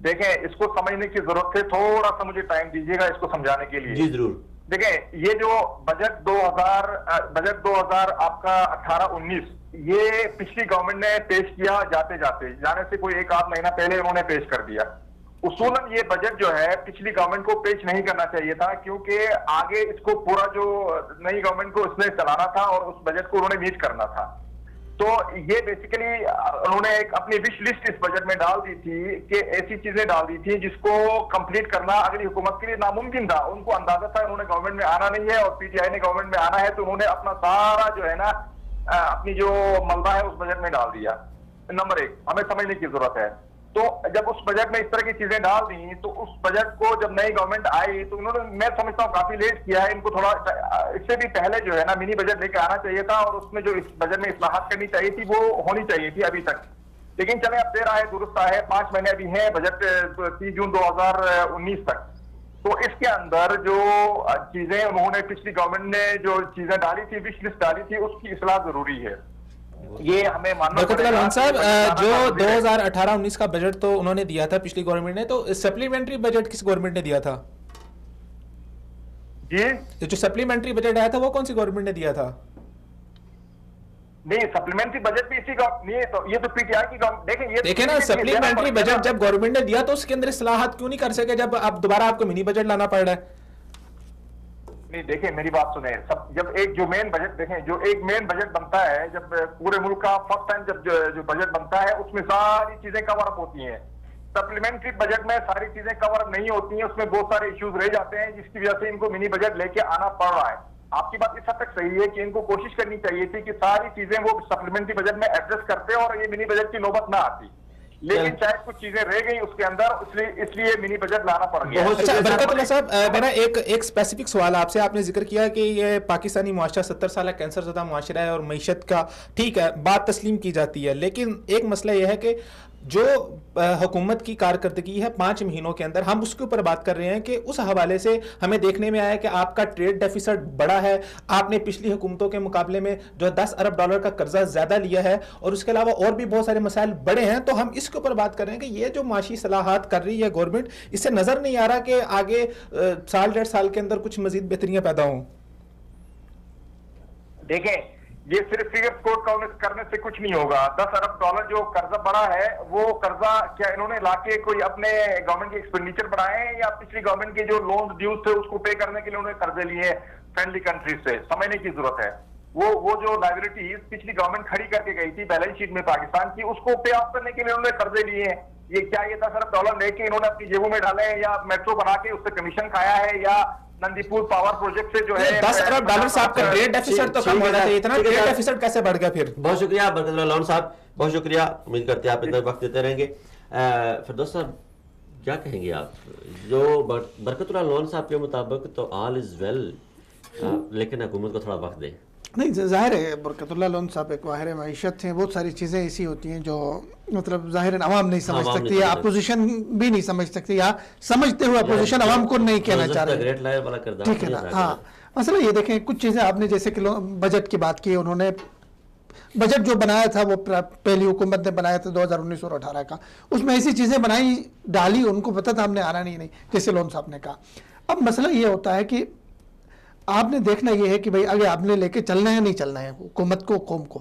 देखें, इसको समझने की जरूरत है, थोड़ा सा मुझे टाइम दीजिएगा इसको समझाने के लिए। जी जरूर। देखें, ये जो बजट 2000 आपका 18-19, ये पिछली गवर्नमेंट ने पेश किया, जाने से कोई एक आध महीना पहले उन्होंने पेश कर दिया। उसूलन ये बजट जो है पिछली गवर्नमेंट को पेश नहीं करना चाहिए था, क्योंकि आगे इसको पूरा जो नई गवर्नमेंट को इसने चलाना था और उस बजट को उन्होंने मीट करना था। तो ये बेसिकली उन्होंने एक अपनी विश लिस्ट इस बजट में डाल दी थी कि ऐसी चीजें डाल दी थी जिसको कंप्लीट करना अगली हुकूमत के लिए नामुमकिन था। उनको अंदाजा था उन्होंने गवर्नमेंट में आना नहीं है और पीटीआई ने गवर्नमेंट में आना है, तो उन्होंने अपना सारा जो है ना अपनी जो मलबा है उस बजट में डाल दिया। नंबर एक, हमें समझने की जरूरत है। तो जब उस बजट में इस तरह की चीजें डाल दी, तो उस बजट को जब नई गवर्नमेंट आई तो उन्होंने, मैं समझता हूँ काफी लेट किया है। इनको थोड़ा इससे भी पहले जो है ना मिनी बजट लेकर आना चाहिए था और उसमें जो इस बजट में इस्लाहात करनी चाहिए थी वो होनी चाहिए थी अभी तक। लेकिन चले, अब देर आए दुरुस्त आए, 5 महीने अभी हैं बजट 30 जून 2019 तक। तो इसके अंदर जो चीजें उन्होंने पिछली गवर्नमेंट ने जो चीजें डाली थी, विश लिस्ट डाली थी, उसकी इस्लाह जरूरी है। ये हमें मानना पड़ेगा। साहब, जो 2018-19 का बजट तो उन्होंने दिया था पिछली गवर्नमेंट ने, तो सप्लीमेंट्री बजट किस गवर्नमेंट ने दिया था? जी, जो सप्लीमेंट्री बजट आया था वो कौन सी गवर्नमेंट ने दिया था? नहीं, सप्लीमेंट्री बजट भी इसी का नहीं, तो ये तो पीटीआई की गवर्नमेंट। देखें ना, सप्लीमेंट्री बजट जब गवर्नमेंट ने दिया तो उसके अंदर इस्लाहात क्यों नहीं कर सके, जब अब दोबारा आपको मिनी बजट लाना पड़ रहा है? नहीं, देखें मेरी बात सुने, सब जब एक जो मेन बजट देखें, जो एक मेन बजट बनता है, जब पूरे मुल्क का फर्स्ट टाइम जब जो बजट बनता है उसमें सारी चीजें कवर अप होती हैं। सप्लीमेंट्री बजट में सारी चीजें कवर अप नहीं होती हैं, उसमें बहुत सारे इश्यूज रह जाते हैं जिसकी वजह से इनको मिनी बजट लेके आना पड़ रहा है। आपकी बात इस हद तक सही है कि इनको कोशिश करनी चाहिए थी कि सारी चीजें वो सप्लीमेंट्री बजट में एडजस्ट करते और ये मिनी बजट की नौबत ना आती, लेकिन शायद कुछ चीजें रह गई उसके अंदर, इसलिए मिनी बजट लाना पड़ गया। अच्छा बरकतुल्लाह साहब, मेरा एक स्पेसिफिक सवाल आपसे, आपने जिक्र किया कि ये पाकिस्तानी मुआशरा 70 साल कैंसर ज़दा मुआशरा है और मईशत का ठीक है बात तस्लीम की जाती है, लेकिन एक मसला यह है कि जो हुकूमत की कारकर्दगी है 5 महीनों के अंदर, हम उसके ऊपर बात कर रहे हैं कि उस हवाले से हमें देखने में आया कि आपका ट्रेड डेफिसिट बड़ा है, आपने पिछली हुकूमतों के मुकाबले में जो 10 अरब डॉलर का कर्जा ज्यादा लिया है और उसके अलावा और भी बहुत सारे मसाइल बड़े हैं। तो हम इसके ऊपर बात कर रहे हैं कि ये जो माशी सलाहत कर रही है गवर्नमेंट, इससे नजर नहीं आ रहा कि आगे साल 1.5 साल के अंदर कुछ मजीद बेहतरियां पैदा हों। देखें, ये सिर्फ फिगर कोड करने से कुछ नहीं होगा। 10 अरब डॉलर जो कर्जा बढ़ा है, वो कर्जा क्या इन्होंने लाके कोई अपने गवर्नमेंट के एक्सपेंडिचर बढ़ाए हैं या पिछली गवर्नमेंट के जो लोन ड्यूज थे उसको पे करने के लिए उन्होंने कर्जे लिए फ्रेंडली कंट्रीज से? समझने की जरूरत है। वो जो लाइबिलिटीज पिछली गवर्नमेंट खड़ी करके गई थी बैलेंस शीट में पाकिस्तान की, उसको पे ऑफ करने के लिए उन्होंने कर्जे लिए हैं। ये क्या ये 10 अरब डॉलर लेके इन्होंने अपनी जेबों में डाले हैं या मेट्रो बना के उससे कमीशन खाया है या नंदीपुर पावर प्रोजेक्ट से जो है 10 अरब डॉलर से आपका ट्रेड डेफिसिट तो कम होना चाहिए, इतना ट्रेड डेफिसिट कैसे बढ़ गया फिर? बहुत शुक्रिया बरकतुल्लाह लोन साहब, बहुत शुक्रिया। उम्मीद करते हैं आप इतना वक्त देते रहेंगे। फिरदौस साहब, क्या कहेंगे आप? जो बरकतुल्लाह लोन साहब के मुताबिक तो ऑल इज वेल, लेकिन हुकूमत को थोड़ा वक्त दे। नहीं, जाहिर है बरकतुल्लाह लोन साहब एक वाहिर मईशत हैं, बहुत सारी चीज़ें ऐसी होती हैं जो मतलब ज़ाहिर अवाम नहीं समझ सकती या अपोजिशन भी नहीं समझ सकती, या समझते हुए अपोजिशन अवाम को नहीं कहना चाह रहे, ठीक है ना। हाँ, मसला ये देखें, कुछ चीज़ें आपने जैसे कि बजट की बात की, उन्होंने बजट जो बनाया था वो पहली हुकूमत ने बनाया था 2019 और 18 का, उसमें ऐसी चीज़ें बनाई डाली, उनको पता था हमने आना नहीं, जैसे लोन साहब ने कहा। अब मसला ये होता है कि आपने देखना ये है कि भाई आगे आपने लेके चलना है नहीं चलना है हुकूमत को, कौम को।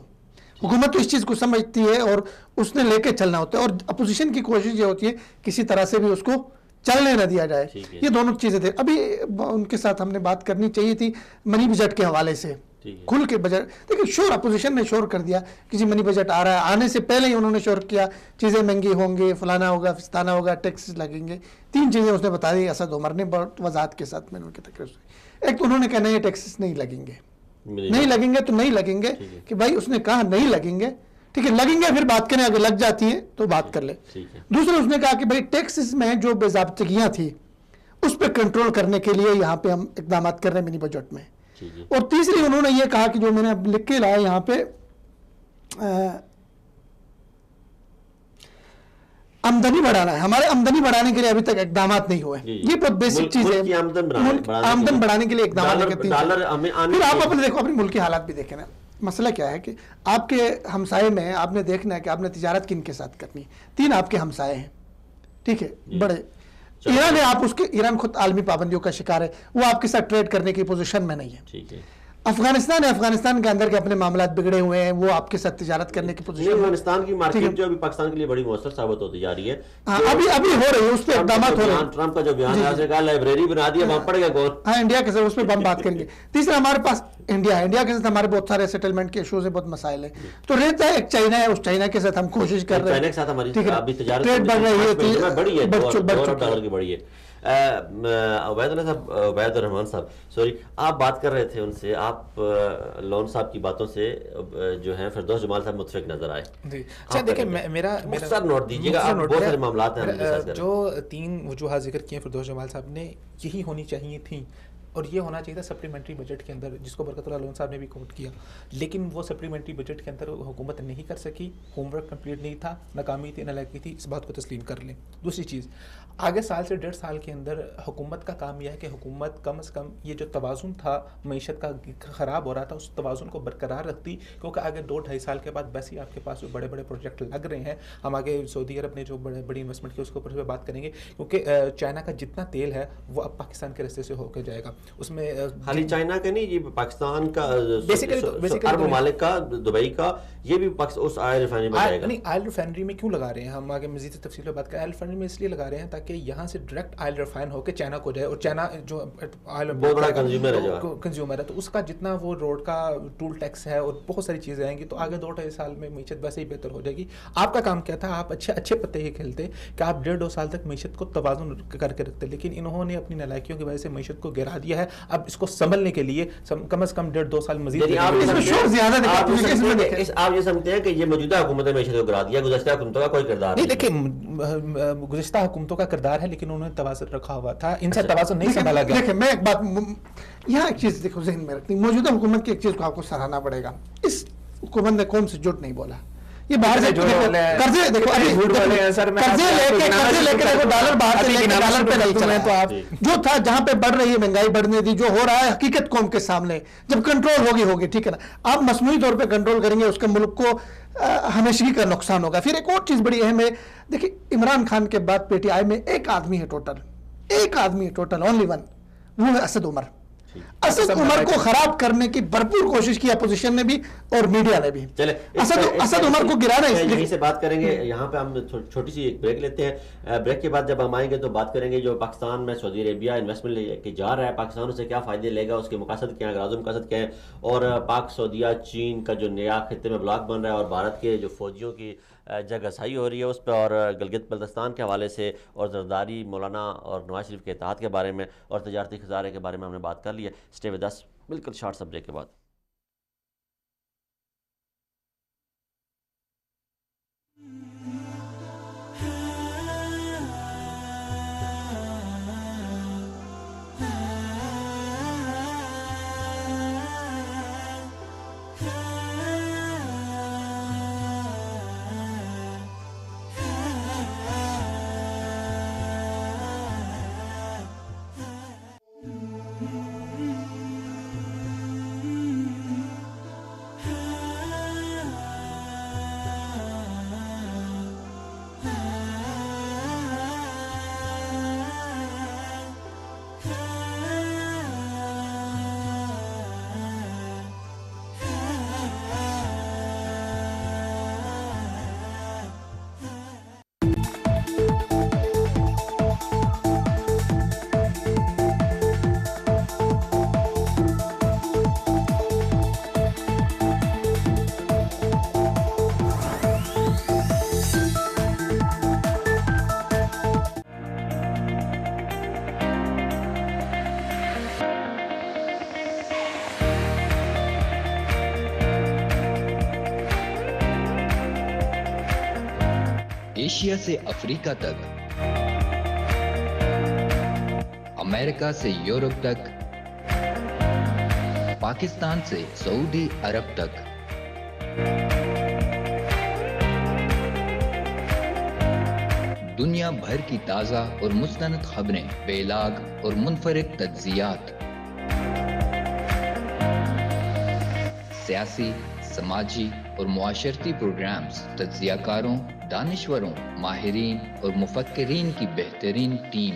हुकूमत तो इस चीज़ को समझती है और उसने लेके चलना होता है, और अपोजिशन की कोशिश ये होती है किसी तरह से भी उसको चलने न दिया जाए। ठीक है। ये दोनों चीज़ें थे। अभी उनके साथ हमने बात करनी चाहिए थी मनी बजट के हवाले से, ठीक है। खुल के बजट। देखिए शोर अपोजिशन ने शोर कर दिया कि जी मनी बजट आ रहा है, आने से पहले ही उन्होंने शोर किया चीज़ें महंगी होंगी, फलाना होगा, फिस्ताना होगा, टैक्स लगेंगे। 3 चीज़ें उसने बता दी असद उमर ने बहुत वजाहत के साथ। मैंने उनकी तकरीर सुनी। एक तो उन्होंने कहा नहीं टैक्सेस नहीं लगेंगे, नहीं लगेंगे तो नहीं लगेंगे कि भाई उसने कहा नहीं लगेंगे, ठीक है, लगेंगे फिर बात करें, अगर लग जाती है तो बात कर ले। दूसरा उसने कहा कि भाई टैक्सेस में जो बेज़ाब्तगियाँ थी उस पर कंट्रोल करने के लिए यहाँ पे हम इकदाम कर रहे हैं मिनी बजट में। और तीसरी उन्होंने ये कहा कि जो मैंने अब लिख के लाया यहाँ पे आमदनी बढ़ाना है, हमारे आमदनी बढ़ाने के लिए अभी तक इकदाम नहीं हुए। ये बहुत बेसिक चीज है, आमदन बढ़ाने के लिए इकदाम। फिर आप अपने देखो अपनी मुल्क की हालात भी देखें ना। मसला क्या है कि आपके हमसाए में आपने देखना है कि आपने तिजारत किन के साथ करनी है। 3 आपके हमसाए हैं, ठीक है, बड़े। ईरान है, आप उसके, ईरान खुद आलमी पाबंदियों का शिकार है, वो आपके साथ ट्रेड करने की पोजीशन में नहीं है। ठीक है। अफगानिस्तान है, अफगानिस्तान के अंदर के अपने मामला बिगड़े हुए हैं, वो आपके साथ तिजारत करने की पोजीशन। अफगानिस्तान की मार्केट जो अभी पाकिस्तान के लिए बड़ी मौसर साबित होती जा रही है। अभी हो रही है, उस पर इकदाम हो रहे हैं। ट्रंप का जो बयान है, उसने कहा लाइब्रेरी बना दी, अब पड़ेगा कौन। हाँ, इंडिया के साथ उस पर हम बात करेंगे। तीसरा हमारे पास इंडिया है, इंडिया के साथ हमारे बहुत सारे सेटलमेंट के इशूज है, बहुत मसाइल है। तो रहता है एक चाइना है, उस चाइना के साथ हम कोशिश कर रहे हैं, चाइना के साथ हमारी ट्रेड बढ़ रही है, बड़ी है, डॉलर की बड़ी है। उबैद रहमान साहब, सॉरी, आप बात कर रहे थे उनसे, आप लोन साहब की बातों से जो है फिरदौस जमाल साहब मुतफिक नजर आए। अच्छा देखिए, मेरा नोट दीजिएगा, आप बहुत सारे मामलात हैं जो 3 वजूहात जिक्र किए फिरदौस जमाल साहब ने, यही होनी चाहिए थी। और ये होना चाहिए था सप्लीमेंट्री बजट के अंदर, जिसको बरकतुल्लाह लोन साहब ने भी कोट किया। लेकिन वो सप्लीमेंट्री बजट के अंदर हुकूमत नहीं कर सकी, होमवर्क कंप्लीट नहीं था, नाकामी थी, नालायकी थी, इस बात को तस्लीम कर लें। दूसरी चीज़, आगे साल से 1.5 साल के अंदर हुकूमत का काम यह है कि हुकूमत कम से कम ये जो तवाज़ुन था मईशत का ख़राब हो रहा था, उस तवाज़ुन को बरकरार रखती। क्योंकि आगे 2-2.5 साल के बाद वैसे ही आपके पास जो बड़े बड़े प्रोजेक्ट लग रहे हैं, हम आगे सऊदी अरब ने जो बड़ी इन्वेस्टमेंट की उसके ऊपर भी बात करेंगे। क्योंकि चाइना का जितना तेल है वो अब पाकिस्तान के रास्ते से होकर जाएगा। उसमें खाली चाइना का नहीं, ये पाकिस्तान का बेसिकली अरब ममालिक का, दुबई का, ये भी उस ऑयल रिफाइनरी में जाएगा। नहीं, ऑयल रिफाइनरी में क्यों लगा रहे हैं, हम आगे मजीद तफसील में बात करें। ऑयल रिफाइनरी में इसलिए लगा रहे हैं ताकि यहाँ से डायरेक्ट ऑयल रिफाइन होकर चाइना को जाए, और चाइना जो ऑयल बहुत बड़ा कंज्यूमर है, तो उसका जितना वो रोड का टूल टैक्स है और बहुत सारी चीज़ें आएंगी, तो आगे 2-2.5 साल में मीशत वैसे ही बेहतर हो जाएगी। आपका काम क्या था, आप अच्छे पत्ते ही खेलते कि आप 1.5-2 साल तक मीशत को तवाज़ुन करके रखते, लेकिन इन्होंने अपनी नालायकियों की वजह से मीशत को गिरा दिया है। अब इसको संभलने के लिए कम से कम 1.5-2 साल मजीद। आप ये समझते हैं कि ये मौजूदा हुकूमत ने मीशत को गिरा दिया, गुज़श्ता हुकूमतों का कोई किरदार नहीं? देखिए, गुज़श्ता हुकूमतों का किरदार है, लेकिन उन्होंने तवाज़ुन रखा हुआ था, इनसे तवाज़ुन नहीं संभाला गया। देखिए, मैं एक बात यहाँ एक चीज़ देखो जहन में रखनी, मौजूदा हुकूमत की एक चीज़ को आपको सराहना पड़ेगा, इस हुकूमत ने कौम से जुट नहीं बोला। ये बाहर से कर्जे देखो, कर्जे लेके देखो, डॉलर बाहर से लेके डॉलर पे नहीं चले, तो आप जो था जहां पे बढ़ रही है महंगाई बढ़ने दी, जो हो रहा है हकीकत कौम के सामने, जब कंट्रोल होगी, ठीक है ना। आप मसनूई तौर पे कंट्रोल करेंगे, उसके मुल्क को हमेशगी का नुकसान होगा। फिर एक और चीज़ बड़ी अहम है, देखिए इमरान खान के बाद पीटीआई में एक आदमी है टोटल, ओनली वन, वो है असद उमर। असद उमर को खराब करने की भरपूर कोशिश की अपोजिशन ने भी और मीडिया ने भी। चले असद उमर को गिराना है, यहीं से बात करेंगे। यहाँ पे हम छोटी सी एक ब्रेक लेते हैं। ब्रेक के बाद जब हम आएंगे तो बात करेंगे जो पाकिस्तान में सऊदी अरेबिया इन्वेस्टमेंट लेके जा रहा है, पाकिस्तान उसे क्या फ़ायदे लेगा, उसके मकासद क्या है, अगराज़ मकासद क्या है, और पाक सऊदिया चीन का जो नया खित्ते में ब्लॉक बन रहा है, और भारत के जो फौजियों की जगहसाई हो रही है उस पर, और गिलगित बल्तिस्तान के हवाले से, और जरदारी, मौलाना और नवाज शरीफ के इत्तेहाद के बारे में, और तजारती खजारे के बारे में हमने बात कर ली है। स्टे विद अस, बिल्कुल शॉर्ट सा ब्रेक के बाद। एशिया से अफ्रीका तक, अमेरिका से यूरोप तक, पाकिस्तान से सऊदी अरब तक, दुनिया भर की ताज़ा और मुस्तनद खबरें, बेलाग और मुनफरिद तज्ज़ियात, सियासी, समाजी और मुआशरती प्रोग्राम्स, तज्ज़ियाकारों, दानिश्वरों, माहिरीन और मुफक्किरीन की बेहतरीन टीम।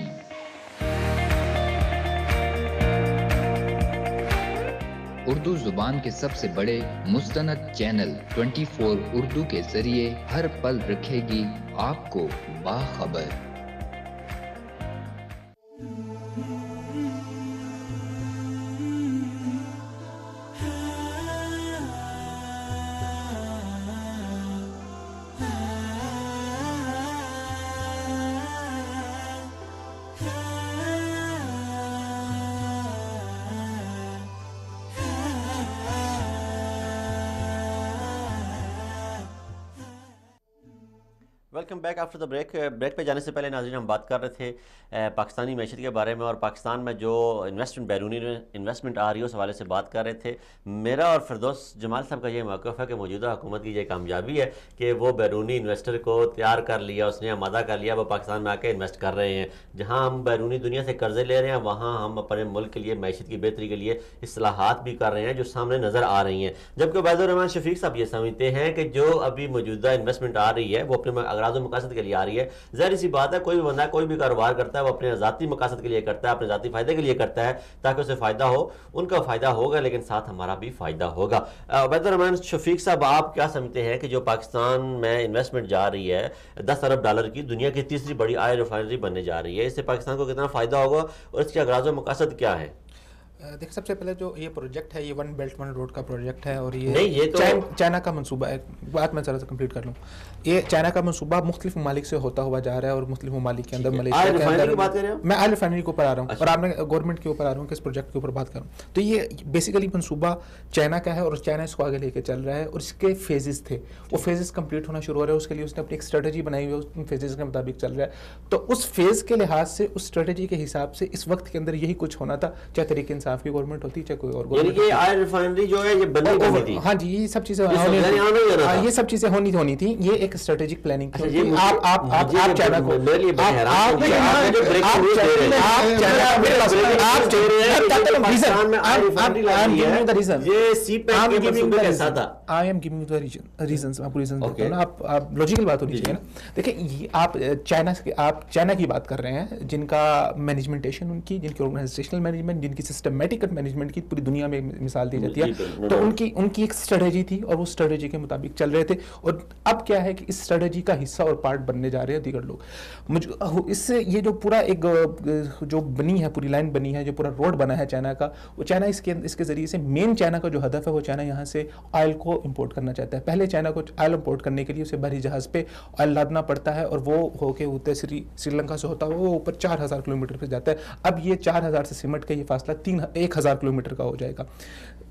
उर्दू जुबान के सबसे बड़े मुस्तनद चैनल 24 उर्दू के जरिए हर पल रखेगी आपको बाखबर। Welcome back after the break पे जाने से पहले नाज़रीन हम बात कर रहे थे पाकिस्तानी मैशत के बारे में और पाकिस्तान में जो इन्वेस्टमेंट बैरूनी इन्वेस्टमेंट आ रही है उस हवाले से बात कर रहे थे। मेरा और फिरदौस जमाल साहब का ये मौक़िफ़ है कि मौजूदा हुकूमत की ये कामयाबी है कि वो बैरूनी इन्वेस्टर को तैयार कर लिया, उसने आमादा कर लिया, वो पाकिस्तान में आके इन्वेस्ट कर रहे हैं। जहाँ हम बैरूनी दुनिया से कर्जे ले रहे हैं वहाँ हम अपने मुल्क के लिए मैशत की बेहतरी के लिए इस्लाहात भी कर रहे हैं जो सामने नज़र आ रही हैं। जबकि उबैदुर रहमान शफीक साहब ये समझते हैं कि जो अभी मौजूदा इन्वेस्टमेंट आ रही है वो अपने अगराज़ मकासद के लिए आ रही है। ज़ाहिर सी बात है, कोई भी बंदा कोई भी कारोबार करता है वो अपने ज़ाती मकासद के लिए करता है, अपने ज़ाती फ़ायदे के लिए करता है ताकि उसे फ़ायदा हो। उनका फ़ायदा होगा लेकिन साथ हमारा भी फ़ायदा होगा। उबैदुर रहमान शफीक साहब, आप क्या समझते हैं कि जो पाकिस्तान में इन्वेस्टमेंट जा रही है $10 अरब की, दुनिया की तीसरी बड़ी ऑयल रिफाइनरी बनने जा रही है, इससे पाकिस्तान को कितना फ़ायदा होगा और इसके अगराज़ मकासद क्या है? देखिए, सबसे पहले जो ये प्रोजेक्ट है ये वन बेल्ट वन रोड का प्रोजेक्ट है और ये नहीं, ये तो चाइना का मंसूबा है। बात मैं ज़रा सा कंप्लीट कर लूँ। ये चाइना का मंसूबा मुख्तलिफ ममालिक से होता हुआ जा रहा है और मुख्तलिफ ममालिक के अंदर मलेशिया के अंदर, बात कर रहे हो? मैं ऑयल रिफाइनरी के ऊपर आ रहा हूँ और आपने गवर्नमेंट के ऊपर आ रहा हूँ कि इस प्रोजेक्ट के ऊपर बात करूँ। तो ये बेसिकली मंसूबा चाइना का है और चाइना इसको आगे लेके चल रहा है और इसके फेजेस थे, वो फेजेस कंप्लीट होना शुरू हो रहे हैं। उसके लिए उसने अपनी एक स्ट्रेटजी बनाई हुई है, उन फेजेस के मुताबिक चल रहा है। तो उस फेज़ के लिहाज से, उस स्ट्रेटजी के हिसाब से इस वक्त के अंदर यही कुछ होना था, चाहे तहरीक इंसाफ की गवर्नमेंट होती, चाहे कोई और यानी कि ऑयल रिफाइनरी जो है ये बननी थी। हाँ जी, ये सब चीजें ये सब चीजें होनी थी। ये एक स्ट्रेटेजिक प्लानिंग थी। आप चाइना को आप लॉजिकल बात होनी चाहिए ना। देखिए, आप चाइना की बात कर रहे हैं जिनका मैनेजमेंटेशन, उनकी जिनकी ऑर्गेनाइजेशनल मैनेजमेंट, जिनकी सिस्टमैटिक मैनेजमेंट की पूरी दुनिया में मिसाल दी जाती है। तो उनकी एक स्ट्रेटेजी थी और वो स्ट्रेटेजी के मुताबिक चल रहे थे। और अब क्या है कि इस स्ट्रेटेजी का हिस्सा और पार्ट बनने जा रहे हैं दीगर लोग। इससे ये जो पूरा एक जो बनी है, पूरी लाइन बनी है, जो पूरा रोड बना है चाइना का, वो चाइना इसके जरिए से मेन चाइना का जो हदफ है वो चाइना यहाँ से ऑयल को इंपोर्ट करना चाहता है। पहले चाइना को ऑयल इंपोर्ट करने के लिए उसे बहरी जहाज़ पे ऑयल लादना पड़ता है और वो होके होते श्रीलंका से होता है, वो ऊपर 4000 किलोमीटर पे जाता है। अब ये 4000 से सिमट के ये फासला 1000 किलोमीटर का हो जाएगा।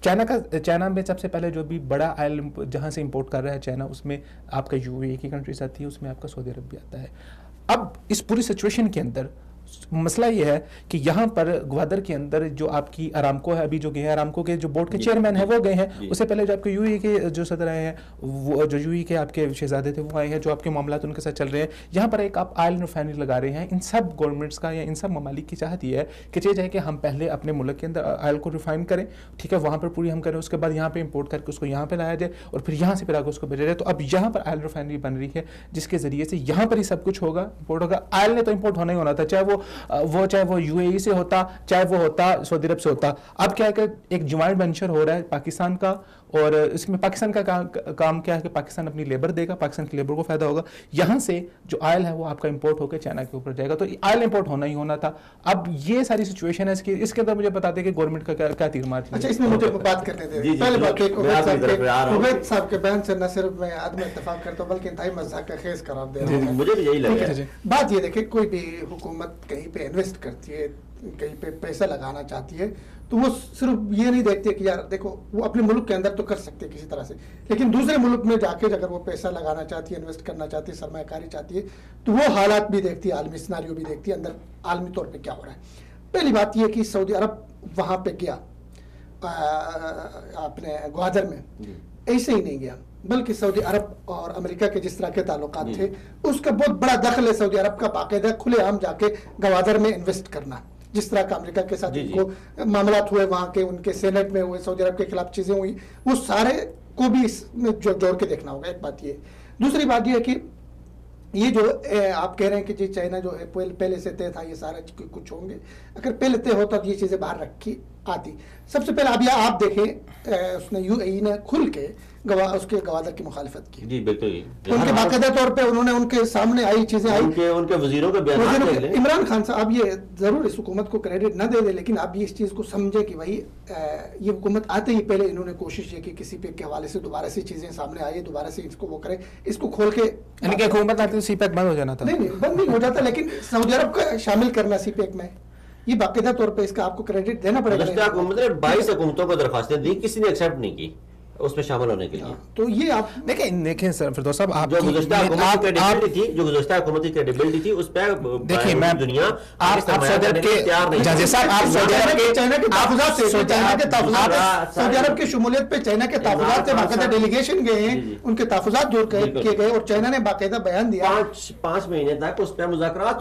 चाइना में सबसे पहले जो भी बड़ा ऑयल जहाँ से इंपोर्ट कर रहा है चाइना, उसमें आपका यूएई की कंट्रीज आती है, उसमें आपका सऊदी अरब भी आता है। अब इस पूरी सिचुएशन के अंदर मसला ये है कि यहाँ पर ग्वादर के अंदर जो आपकी अरामको है, अभी जो गए हैं अरामको के जो बोर्ड के चेयरमैन है वो गए हैं। उससे पहले जो आपके यूएई के जो सदर आए हैं, वो जो यूएई के आपके शहजादे थे वो आए हैं, जो आपके मामला उनके साथ चल रहे हैं। यहाँ पर एक आप ऑयल रिफाइनरी लगा रहे हैं। इन सब गवर्नमेंट्स का या इन सब ममालिक की चाहत ये है कि चाहे कि हम पहले अपने मुल्क के अंदर ऑयल को रिफाइन करें, ठीक है, वहाँ पर पूरी हम करें, उसके बाद यहाँ पर इंपोर्ट करके उसको यहाँ पर लाया जाए और फिर यहाँ से फिर आगे उसको भेजा जाए। तो अब यहाँ पर ऑयल रिफाइनरी बन रही है जिसके जरिए से यहाँ पर ही सब कुछ होगा, इंपोर्ट होगा। ऑयल ने तो इंपोर्ट होना ही होना था, चाहे वो यूएई से होता, चाहे वो होता सऊदी अरब से होता। अब क्या है कि एक ज्वाइंट वेंचर हो रहा है पाकिस्तान का, और इसमें पाकिस्तान का काम क्या है कि पाकिस्तान अपनी लेबर देगा, पाकिस्तान की लेबर को फायदा होगा। यहाँ से जो ऑयल है वो आपका इंपोर्ट होकर चाइना के ऊपर जाएगा। तो ऑयल इंपोर्ट होना ही होना था। अब ये सारी सिचुएशन है इसके अंदर मुझे बता दें कि गवर्नमेंट का क्या तीर। अच्छा, इसमें मुझे बात करने दें। पहले बात उबैद साहब के बयान से न सिर्फ मैं आदमी इत्तेफाक करता हूँ बल्कि इंतहाई मज़ाक का खेस करार दे रहा हूँ। मुझे भी यही लगा। बात ये देखिए, कोई भी हुकूमत कहीं पे इन्वेस्ट करती है, कहीं पे पैसा लगाना चाहती है, तो वो सिर्फ ये नहीं देखते कि यार देखो वो अपने मुल्क के अंदर तो कर सकते हैं किसी तरह से, लेकिन दूसरे मुल्क में जाके अगर वो पैसा लगाना चाहती है, इन्वेस्ट करना चाहती है, सरमायाकारी चाहती है, तो वो हालात भी देखती है, आलमी सिनारियो भी देखती है, अंदर आलमी तौर पे क्या हो रहा है। पहली बात ये कि सऊदी अरब वहाँ पे गया अपने ग्वादर में, ऐसे ही नहीं गया, बल्कि सऊदी अरब और अमेरिका के जिस तरह के ताल्लुकात थे उसका बहुत बड़ा दखल है सऊदी अरब का बाकायदा खुलेआम जाके ग्वादर में इन्वेस्ट करना। जिस तरह का अमेरिका के साथ इनको मामलात हुए वहाँ के, उनके सेनेट में हुए, सऊदी अरब के खिलाफ चीज़ें हुई, वो सारे को भी इसमें जोड़ के देखना होगा। एक बात ये, दूसरी बात ये है कि ये जो आप कह रहे हैं कि जी चाइना जो है पहले से तय था ये सारा कुछ होंगे, अगर पहले तय होता तो ये चीज़ें बाहर रखी आती। सबसे पहले अभी आप देखें उसने यूएई ने खुल के उसके गवादर की मुखालिफत की। जी बिल्कुल, उनके बाकायदा तौर पे उन्होंने उनके सामने आई चीजें आई, उनके वजीरों के बयान। इमरान खान साहब ये जरूर इस हुकूमत को क्रेडिट न दे दे, लेकिन आप ये इस चीज को समझे कि भाई ये हुकूमत आते ही पहले इन्होंने कोशिश की कि किसी पे के हवाले से दोबारा से चीजें सामने आई, दोबारा से इसको वो करे, इसको खोल के हुकूमत आती तो सीपैक बंद हो जाना था। नहीं बंद नहीं हो जाता, लेकिन सऊदी अरब का शामिल करना सीपैक में, ये बाकायदा तौर पे इसका आपको क्रेडिट देना पड़ेगा। 22 हुकूमतों को दरखास्तें दी, किसी ने एक्सेप्ट नहीं की उसमें शामिल होने के लिए। तो ये आप देखें सर फिरदौस साहब, आप जो गुज़श्ता हुकूमत की क्रेडिबिलिटी थी उस पर देखिए मैं दुनिया आप सऊदी अरब के जज साहब, आप सऊदी अरब के चाइना के तहफ़्फ़ुज़ात से, चाइना के तहफ़्फ़ुज़ात सऊदी अरब की शमूलियत पे चाइना के तहफ़्फ़ुज़ात से बाकायदा डेलीगेशन गए हैं, उनके तहफ़्फ़ुज़ात दूर किए गए और चाइना ने बाकायदा बयान दिया 5 महीने तक उस पर मुज़ाकरात।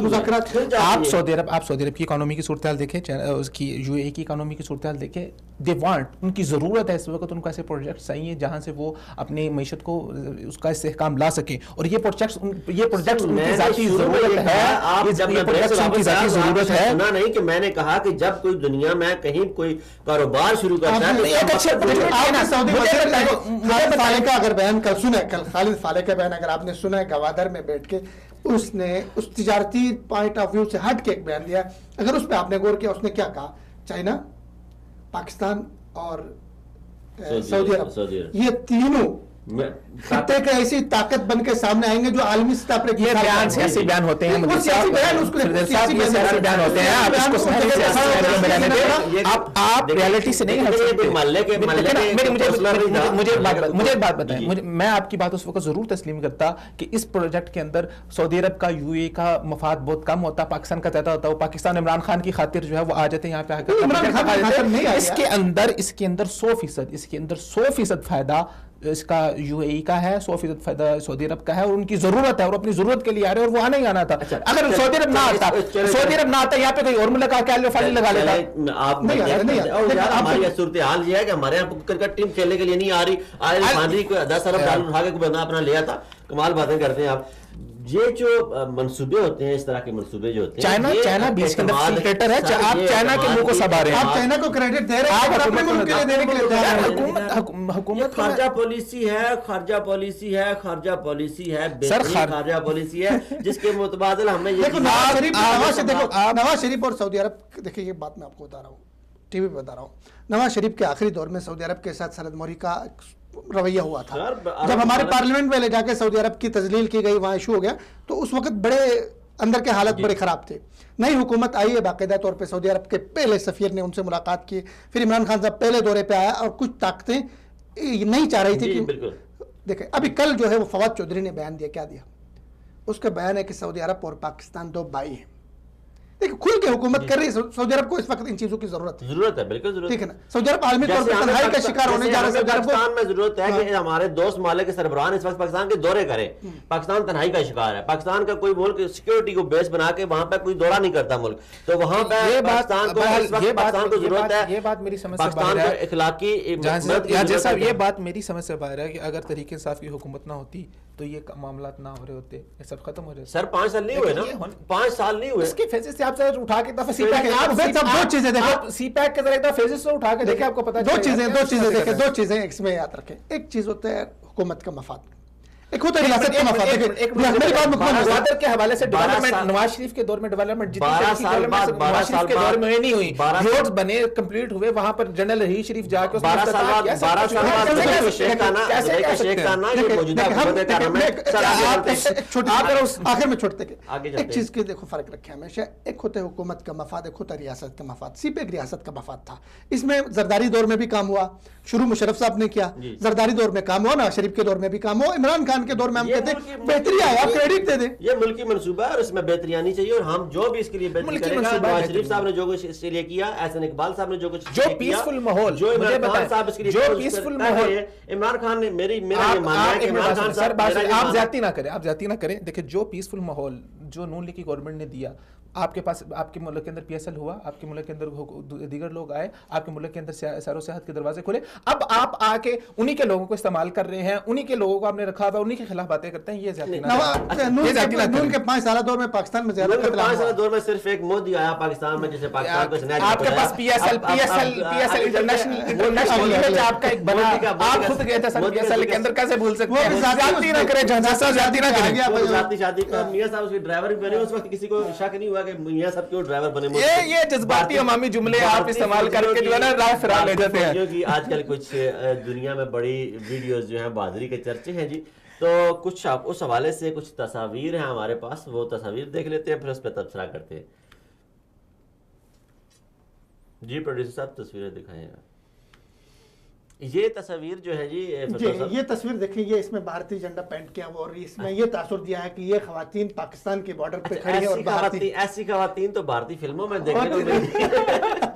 आप सऊदी अरब की इकोनॉमी की सूरत हाल देखें, उसकी यूएई की इकोनॉमी की सूरत हाल देखें, दे वांट, उनकी ज़रूरत है इस वक्त, उनको ऐसे प्रोजेक्ट चाहिए जहां से वो अपनी मईशत को उसका इस्तेहकाम ला सके, और ये प्रोजेक्ट्स उनकी ज़ाती ज़रूरत है। आप जब मैं उनकी ज़ाती ज़रूरत है, सुना नहीं कि मैंने कहा कि जब कोई दुनिया में कहीं कोई कारोबार शुरू करता है, अगर बयान कल सुना है, कल खालिद फाले का बयान अगर आपने सुना है गवादर में बैठ के, उसने उस तिजारती पॉइंट ऑफ व्यू से हट के एक बयान दिया, अगर उस पर आपने गौर किया, उसने क्या कहा, चाइना, पाकिस्तान और सऊदी अरब, ये तीनों खत्ते के ऐसी ताकत बन के सामने आएंगे जो आलमी सतह पर ये बयान सियासी बयान होते हैं, सियासी बयान होते हैं। आप इसको आप रियलिटी से नहीं हट सकते। मुझे बात बताएं, मैं आपकी बात उस वक्त जरूर तस्लीम करता कि इस प्रोजेक्ट के अंदर सऊदी अरब का यूएई का मफाद बहुत कम होता, पाकिस्तान का ज्यादा होता, वो पाकिस्तान इमरान खान की खातिर जो है वो आ जाते यहाँ पे आकर। इसके अंदर 100% फायदा इसका यूएई का है, 100% फायदा सऊदी अरब का है, और उनकी जरूरत है और अपनी जरूरत के लिए आ रहे हैं, और वो आना ही आना था। अगर सऊदी अरब ना आता यहाँ पे कोई और मुल्क आके लगा लेता। हमारी सूरत हाल ये है कि हमारे यहाँ क्रिकेट टीम खेलने के लिए नहीं आ रही, आज को 10 अरब डॉलर उठा के बंदा अपना लिया था। कमाल बातें करते हैं आप। ये जो मंसूबे होते हैं, इस तरह के मंसूबे जो होते हैं, चाइना बीच के अंदर सीक्रेटर है, आप चाइना के मुंह को सबा रहे हैं, आप चाइना को क्रेडिट दे रहे हैं, आप अपने मुल्क के लिए देने के लिए हुकूमत खारजा पॉलिसी है, खारजा पॉलिसी है, खारजा पॉलिसी है, जिसके मुतबादिल हमने नवाज शरीफ और सऊदी अरब, देखिए ये बात मैं आपको बता रहा हूँ, टीवी पे बता रहा हूँ, नवाज शरीफ के आखिरी दौर में सऊदी अरब के साथ सरद मोरी का रवैया हुआ था। जब हमारे पार्लियामेंट में ले जाके सऊदी अरब की तजलील की गई, वहाँ इशू हो गया, तो उस वक्त बड़े अंदर के हालत बड़े ख़राब थे। नई हुकूमत आई है, बाकायदा तौर पे सऊदी अरब के पहले सफ़ीर ने उनसे मुलाकात की, फिर इमरान खान साहब पहले दौरे पे आया, और कुछ ताकतें नहीं चाह रही थी कि देखें, अभी कल जो है वो फवाद चौधरी ने बयान दिया, क्या दिया, उसका बयान है कि सऊदी अरब और पाकिस्तान 2 भाई हैं। देखिए खुल के हुकूमत कर रही है सऊदी अरब को, इस वक्त इन चीजों की जरूरत है, बिल्कुल जरूरत, ठीक है ना। सऊदी अरब आलमी तौर पर तन्हाई का शिकार होने जा रहा है। पाकिस्तान में जरूरत है कि हमारे दोस्त मालिक के सरबराह इस वक्त पाकिस्तान के दौरे करें। पाकिस्तान तन्हाई का शिकार है, पाकिस्तान का कोई मुल्क सिक्योरिटी को बेस बना के वहां पर कोई दौरा नहीं करता मुल्क, तो वहां पर पाकिस्तान को जरूरत है। ये बात मेरी समझ से बाहर है, इखलाकी जैसा ये बात मेरी समझ से बाहर है कि अगर तरीके इंसाफ की हुकूमत ना होती तो ये मामला ना हो रहे होते, ये सब खत्म हो रहे। सर 5 साल नहीं हुए ना, 5 साल नहीं हुए। इसके फेजेस से आप सर उठा के दफा सीपैक, आप दो चीजें देखें, सीपैक के जरा एक दफा फेजेस से उठा के देखें, आपको पता दो चीजें देखें, 2 चीजें इसमें याद रखें। एक चीज होता है हुकूमत का मफाद, एक होता है रियासत का मफाद। मेरी बात मुकम्मल हो गवादर के हवाले से 12 डेवलपमेंट, साल- नवाज शरीफ के दौर में डेवलपमेंट जितनी 12 तरक्की साल बाद, डेवलपमेंट नवाज शरीफ के दौर में नहीं हुई। 12 रोड्स बने, कंप्लीट हुए, वहां पर जनरल रहीस शरीफ जाके 12 साल बाद, 12 साल बाद कैसे शेख था ना, कैसे शेख कह सकते था हैं? ना, ये मौजूदा हुकूमत का नाम है। सर, आगे चलते हैं। आखिर में छोड़ते आगे एक चलते चीज के देखो फर्क रखे हमेशा, एक होता है हुकूमत का मफाद, एक होता है रियासत का मफाद। सिर्फ एक रियासत का मफाद था, इसमें जरदारी दौर में भी काम हुआ, शुरू मुशर्रफ साहब ने किया, जी। जरदारी दौर में काम हुआ, नवाज शरीफ के दौर में भी काम हुआ, इमरान खान के दौर में हम ये कहते मुल्की- हैं बेहतरी आया, क्रेडिट दे दें। ये मुल्की मंसूबा है और इसमें बेहतरी आनी चाहिए, और हम जो भी इसके लिए बेहतरी मुल्की करेगा, मंसूबा नवाज बेहतरी शरीफ साहब ने जो कुछ इसके लिए किया, एहसन इकबाल साहब ने जो कुछ इसके जो लिए किया, पीसफुल माहौल, जो मुझे इमरान खान बताएं, साहब इसके लिए जो कोशिश पीसफुल करता माहौल- है, इमरान खान ने मेरा ये मानना है कि एक इमरान मिनट खान सर, साहब बात मेरा ये आप मानना- ज्यादती ना करें, आप ज्यादती ना करें। देखिए, जो पीसफुल माहौल जो नून लीग की गवर्नमेंट ने दिया, आपके पास, आपके मुल्क के अंदर पीएसएल हुआ, आपके मुल्क के अंदर दीगर लोग आए, आपके मुल्क के अंदर सैरो सेहत के दरवाजे खुले, अब आप आके उन्हीं के लोगों को इस्तेमाल कर रहे हैं, उन्हीं के लोगों को आपने रखा हुआ, उन्हीं के खिलाफ बातें करते हैं। ये ज्यादती ना करें। नून ये ज्यादती ना के करें। 5 साल दौर में पाकिस्तान में ज्यादा उनके कत्ल 5 हुआ। साल दौर में सिर्फ एक मोदी आया पाकिस्तान में, जिसे पाकिस्तान को स्नैच आपके किया। पास पीएसएल इंटरनेशनल इमेज आपका एक बना, आप खुद गए थे सर पीएसएल के अंदर, कैसे भूल सकते हैं? ज्यादती ना करें, ज्यादती ना करें। शादी का मियां साहब उसके ड्राइवर भी बने, उस वक्त किसी को शक नहीं हुआ कि मियां साहब क्यों ड्राइवर बने। ये जज्बाती अमामी जुमले आप इस्तेमाल करके जो है ना राह फिरा ले जाते हैं। क्योंकि आजकल कुछ दुनिया में बड़ी वीडियोस जो हैं बहादुरी के चर्चे हैं जी, तो कुछ आप उस हवाले से कुछ तस्वीर हैं हमारे पास, वो तस्वीर देख लेते हैं, फिर उस पर तबसरा करते हैं। जी प्रोड्यूसर साहब तस्वीरें दिखाएं। ये तस्वीर जो है जी ये तस्वीर देखिए, ये इसमें भारतीय झंडा पेंट किया हुआ और इसमें ये तासुर दिया है कि ये खवातीन पाकिस्तान के बॉर्डर पे खड़ी है और भारतीय ऐसी खवातीन तो भारतीय फिल्मों में देखने को मिलती है।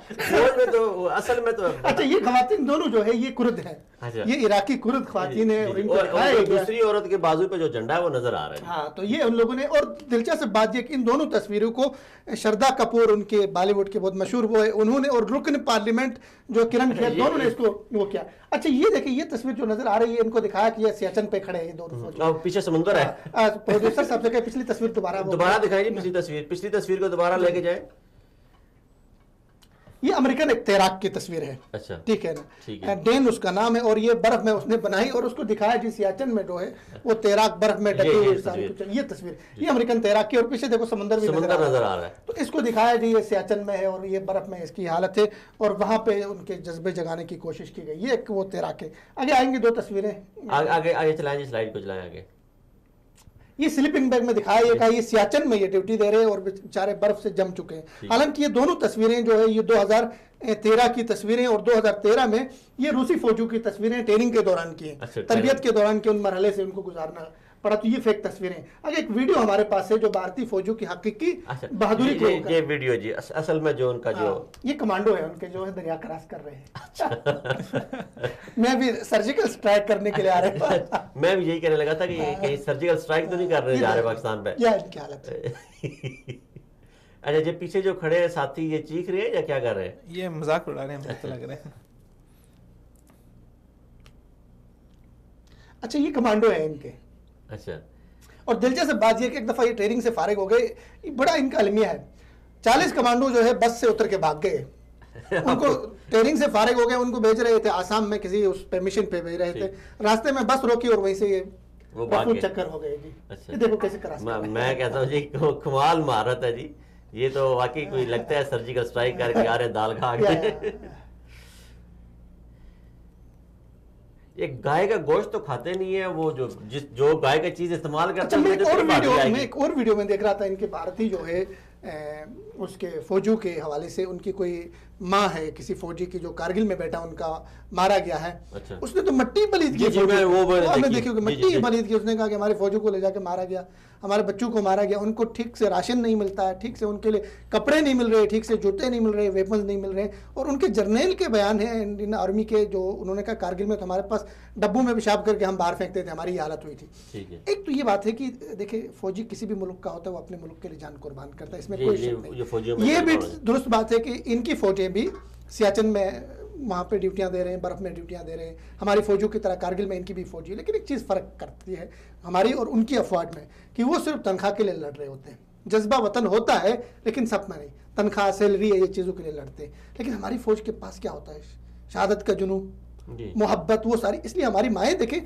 फौज में तो असल में तो अच्छा, ये खवातीन दोनों जो है ये कुर्द है, अच्छा। ये इराकी कुर्द खवातीन है और इनको और दिखाया गया। दूसरी औरत के बाजू पे जो झंडा है वो नजर आ रहा है। हाँ, तो ये उन लोगों ने, और दिलचस्प बात ये कि इन दोनों तस्वीरों को श्रद्धा कपूर, उनके बॉलीवुड के बहुत मशहूर वो है, उन्होंने, और रुकन पार्लियामेंट जो किरण खेर, दोनों ने इसको वो किया। अच्छा, ये देखिए, ये तस्वीर जो नजर आ रही है, इनको दिखाया कि ये सियाचिन पे खड़े हैं दोनों फौजी। और पीछे समुंदर है। प्रोड्यूसर साहब से कहे पिछली तस्वीर दोबारा दिखाइए, पिछली तस्वीर को दोबारा लेके जाए। ये अमेरिकन एक तैराक की तस्वीर है। अच्छा, ठीक है ना, ठीक है। डेन उसका नाम है, और ये बर्फ में उसने बनाई और उसको दिखाया जी सियाचिन में जो है वो तैराक बर्फ में ढके हुए सारी कुछ। ये तस्वीर, ये अमेरिकन तैराक की, और पीछे देखो समुंदर भी नजर आ रहा है। तो इसको दिखाया जी ये सियाचिन में है और ये बर्फ में इसकी हालत है, और वहां पे उनके जज्बे जगाने की कोशिश की गई। ये एक वो तैराक है। आगे आएंगे 2 तस्वीरें, आगे चलाएं, स्लाइड को चलाएं आगे। ये स्लीपिंग बैग में दिखाया, ये कहा ये सियाचिन में ये ड्यूटी दे रहे हैं और बेचारे बर्फ से जम चुके हैं। हालांकि ये दोनों तस्वीरें जो है ये 2013 की तस्वीरें, और 2013 में ये रूसी फौजियों की तस्वीरें ट्रेनिंग के दौरान की हैं। अच्छा, तरबियत के दौरान के उन मरहले से उनको गुजारना पड़ा। तो ये फेक तस्वीरें। आगे एक वीडियो हमारे पास है जो भारतीय फौजियों की हकीकी बहादुरी को, ये वीडियो जी असल में जो उनका जो ये कमांडो है उनके, जो है दरिया क्रॉस कर रहे हैं। मैं भी सर्जिकल स्ट्राइक करने के लिए आ रहे हैं। मैं भी यही कहने लगा था कि कहीं सर्जिकल स्ट्राइक तो नहीं कर रहे जा रहे पाकिस्तान पे। यह इनकी हालत है। अच्छा, ये पीछे जो खड़े हैं साथी, ये चीख रहे हैं या क्या कर रहे हैं? ये मजाक उड़ा रहे हैं, मुझे तो लग रहा है। अच्छा, ये कमांडो है इनके। अच्छा, और दिलचस्प बात यह कि एक दफा ये ट्रेनिंग से फारिग हो गए, ये बड़ा इनका अलमिया है। 40 कमांडो जो है बस से उतर के भाग गए। उनको ट्रेनिंग से फारिग हो गए, उनको भेज रहे थे आसाम में किसी उस पे मिशन पे भेज रहे थे, रास्ते में बस रोकी और वहीं से ये वो भाग गए। चक्कर हो गए जी। अच्छा, ये देखो कैसे क्रॉस कर रहे हैं। मैं कहता हूँ जी कमाल महारत है जी, ये तो वाकई कोई लगता है सर्जिकल स्ट्राइक करके आ रहे दाल खा के। ये गाय का गोश्त तो खाते नहीं है, वो जो गाय का चीज इस्तेमाल करते हैं। मैं एक और वीडियो में देख रहा था, इनके भारतीय जो है उसके फौजियों के हवाले से, उनकी कोई माँ है किसी फौजी की जो कारगिल में बैठा उनका मारा गया है। अच्छा। उसने तो मट्टी पलीद की, आपने देखी होगी मट्टी पलीद की। उसने कहा कि हमारे फौजियों को ले जाके मारा गया, हमारे बच्चों को मारा गया, उनको ठीक से राशन नहीं मिलता है, ठीक से उनके लिए कपड़े नहीं मिल रहे, ठीक से जूते नहीं मिल रहे, वेपन्स नहीं मिल रहे। और उनके जर्नल के बयान हैं इंडियन आर्मी के, जो उन्होंने कहा कारगिल में तो हमारे पास डब्बों में पेशाब करके हम बाहर फेंकते थे, हमारी ये हालत हुई थी। एक तो ये बात है कि देखिए फौजी किसी भी मुल्क का होता है वो अपने मुल्क के लिए जान कुर्बान करता है, इसमें कोई शक नहीं। ये भी दुरुस्त बात है कि इनकी फौजें भी सियाचिन में वहाँ पे ड्यूटियाँ दे रहे हैं, बर्फ़ में ड्यूटियाँ दे रहे हैं, हमारी फौजियों की तरह कारगिल में इनकी भी फौजी है। लेकिन एक चीज़ फ़र्क करती है हमारी और उनकी अफवाज में कि वो सिर्फ तनख्वाह के लिए लड़ रहे होते हैं। जज्बा वतन होता है लेकिन सपना नहीं, तनख्वाह सैलरी है, ये चीज़ों के लिए लड़ते हैं। लेकिन हमारी फ़ौज के पास क्या होता है? शहादत का जुनून, मोहब्बत, वो सारी। इसलिए हमारी माएँ देखें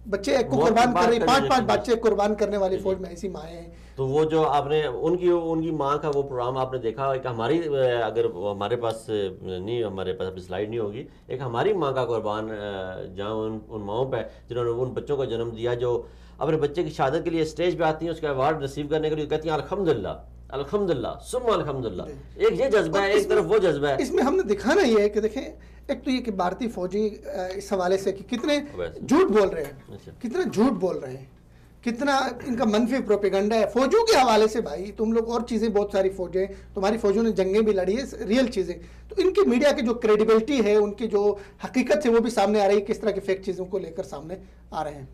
बच्चे को कुर्बान कर रही, 5-5 बच्चे कुर्बान करने वाली फौज में ऐसी माएँ हैं। तो वो जो आपने उनकी माँ का वो प्रोग्राम आपने देखा एक हमारी, अगर हमारे पास नहीं, हमारे पास अभी स्लाइड नहीं होगी, एक हमारी माँ का कुर्बान जहाँ उन माओं पे जिन्होंने उन बच्चों को जन्म दिया, जो अपने बच्चे की शहादत के लिए स्टेज पे आती हैं, उसका अवार्ड रिसीव करने के लिए कहती हैं अल्हम्दुलिल्लाह अल्हम्दुलिल्लाह सुम्मा अल्हम्दुलिल्लाह। एक ये जज्बा है, एक तरफ वो जज्बा है। इसमें हमने दिखाना ये है कि देखें, एक तो ये कि भारतीय फौजी इस हवाले से कि कितने झूठ बोल रहे हैं, कितना झूठ बोल रहे हैं, कितना इनका मनफी प्रोपेगंडा है फौजों के हवाले से। भाई तुम लोग और चीज़ें, बहुत सारी फौजें, तुम्हारी फौजों ने जंगें भी लड़ी है, रियल चीज़ें। तो इनकी मीडिया की जो क्रेडिबिलिटी है, उनकी जो हकीकत है, वो भी सामने आ रही है, किस तरह की फेक चीज़ों को लेकर सामने आ रहे हैं।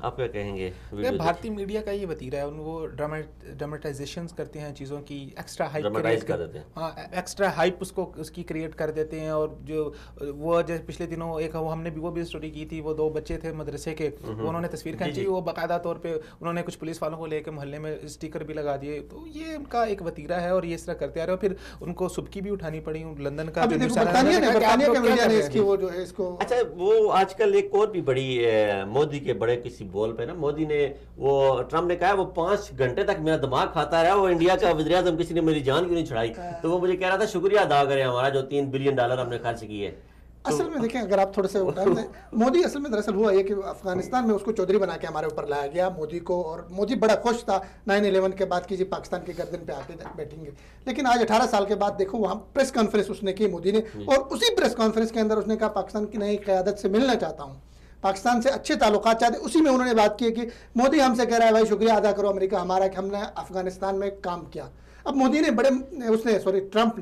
आप क्या कहेंगे? भारतीय मीडिया का ये वतीरा है, वो ड्रामेटाइजेशन करते हैं चीज़ों की, एक्स्ट्रा हाइप कर देते हैं। हाँ, एक्स्ट्रा हाइप उसकी क्रिएट कर देते हैं। और जो वो जैसे पिछले दिनों एक हमने भी वो भी स्टोरी की थी, वो 2 बच्चे थे मदरसे के, उन्होंने तस्वीर खींची, वो बाकायदा तौर पे उन्होंने कुछ पुलिस वालों को लेकर मोहल्ले में स्टिकर भी लगा दिए। तो ये उनका एक वतीरा है और ये इस तरह करते आ रहे हो। फिर उनको सुबकी भी उठानी पड़ी लंदन का। अच्छा, वो आजकल एक और भी बड़ी मोदी के बड़े किसी बोल पे ना, मोदी ने वो ट्रम्प ने कहा वो 5 घंटे तक मेरा दिमाग खाता रहा, वो इंडिया का वज़ीर आज़म किसी ने मेरी जान क्यों नहीं छुड़ाई। तो वो मुझे कह रहा था शुक्रिया अदा करें हमारा जो $3 बिलियन हमने खर्च किए। असल में देखें, अगर आप थोड़े से मोदी असल में दरअसल हुआ ये कि अफगानिस्तान में उसको चौधरी बना के हमारे ऊपर लाया गया मोदी को, और मोदी बड़ा खुश था 9/11 के बाद कि जी पाकिस्तान की गर्दन पे आके बैठेंगे। लेकिन आज 18 साल के बाद देखो, वहाँ प्रेस कॉन्फ्रेंस उसने की मोदी ने, और उसी प्रेस कॉन्फ्रेंस के अंदर उसने कहा पाकिस्तान की नई क़यादत से मिलना चाहता हूँ, पाकिस्तान से अच्छे ताल्लुकात चाहते। उसी में उन्होंने बात की कि मोदी हमसे कह रहा है भाई शुक्रिया अदा करो अमेरिका हमारा कि हमने अफगानिस्तान में काम किया। अब मोदी ने ट्रंप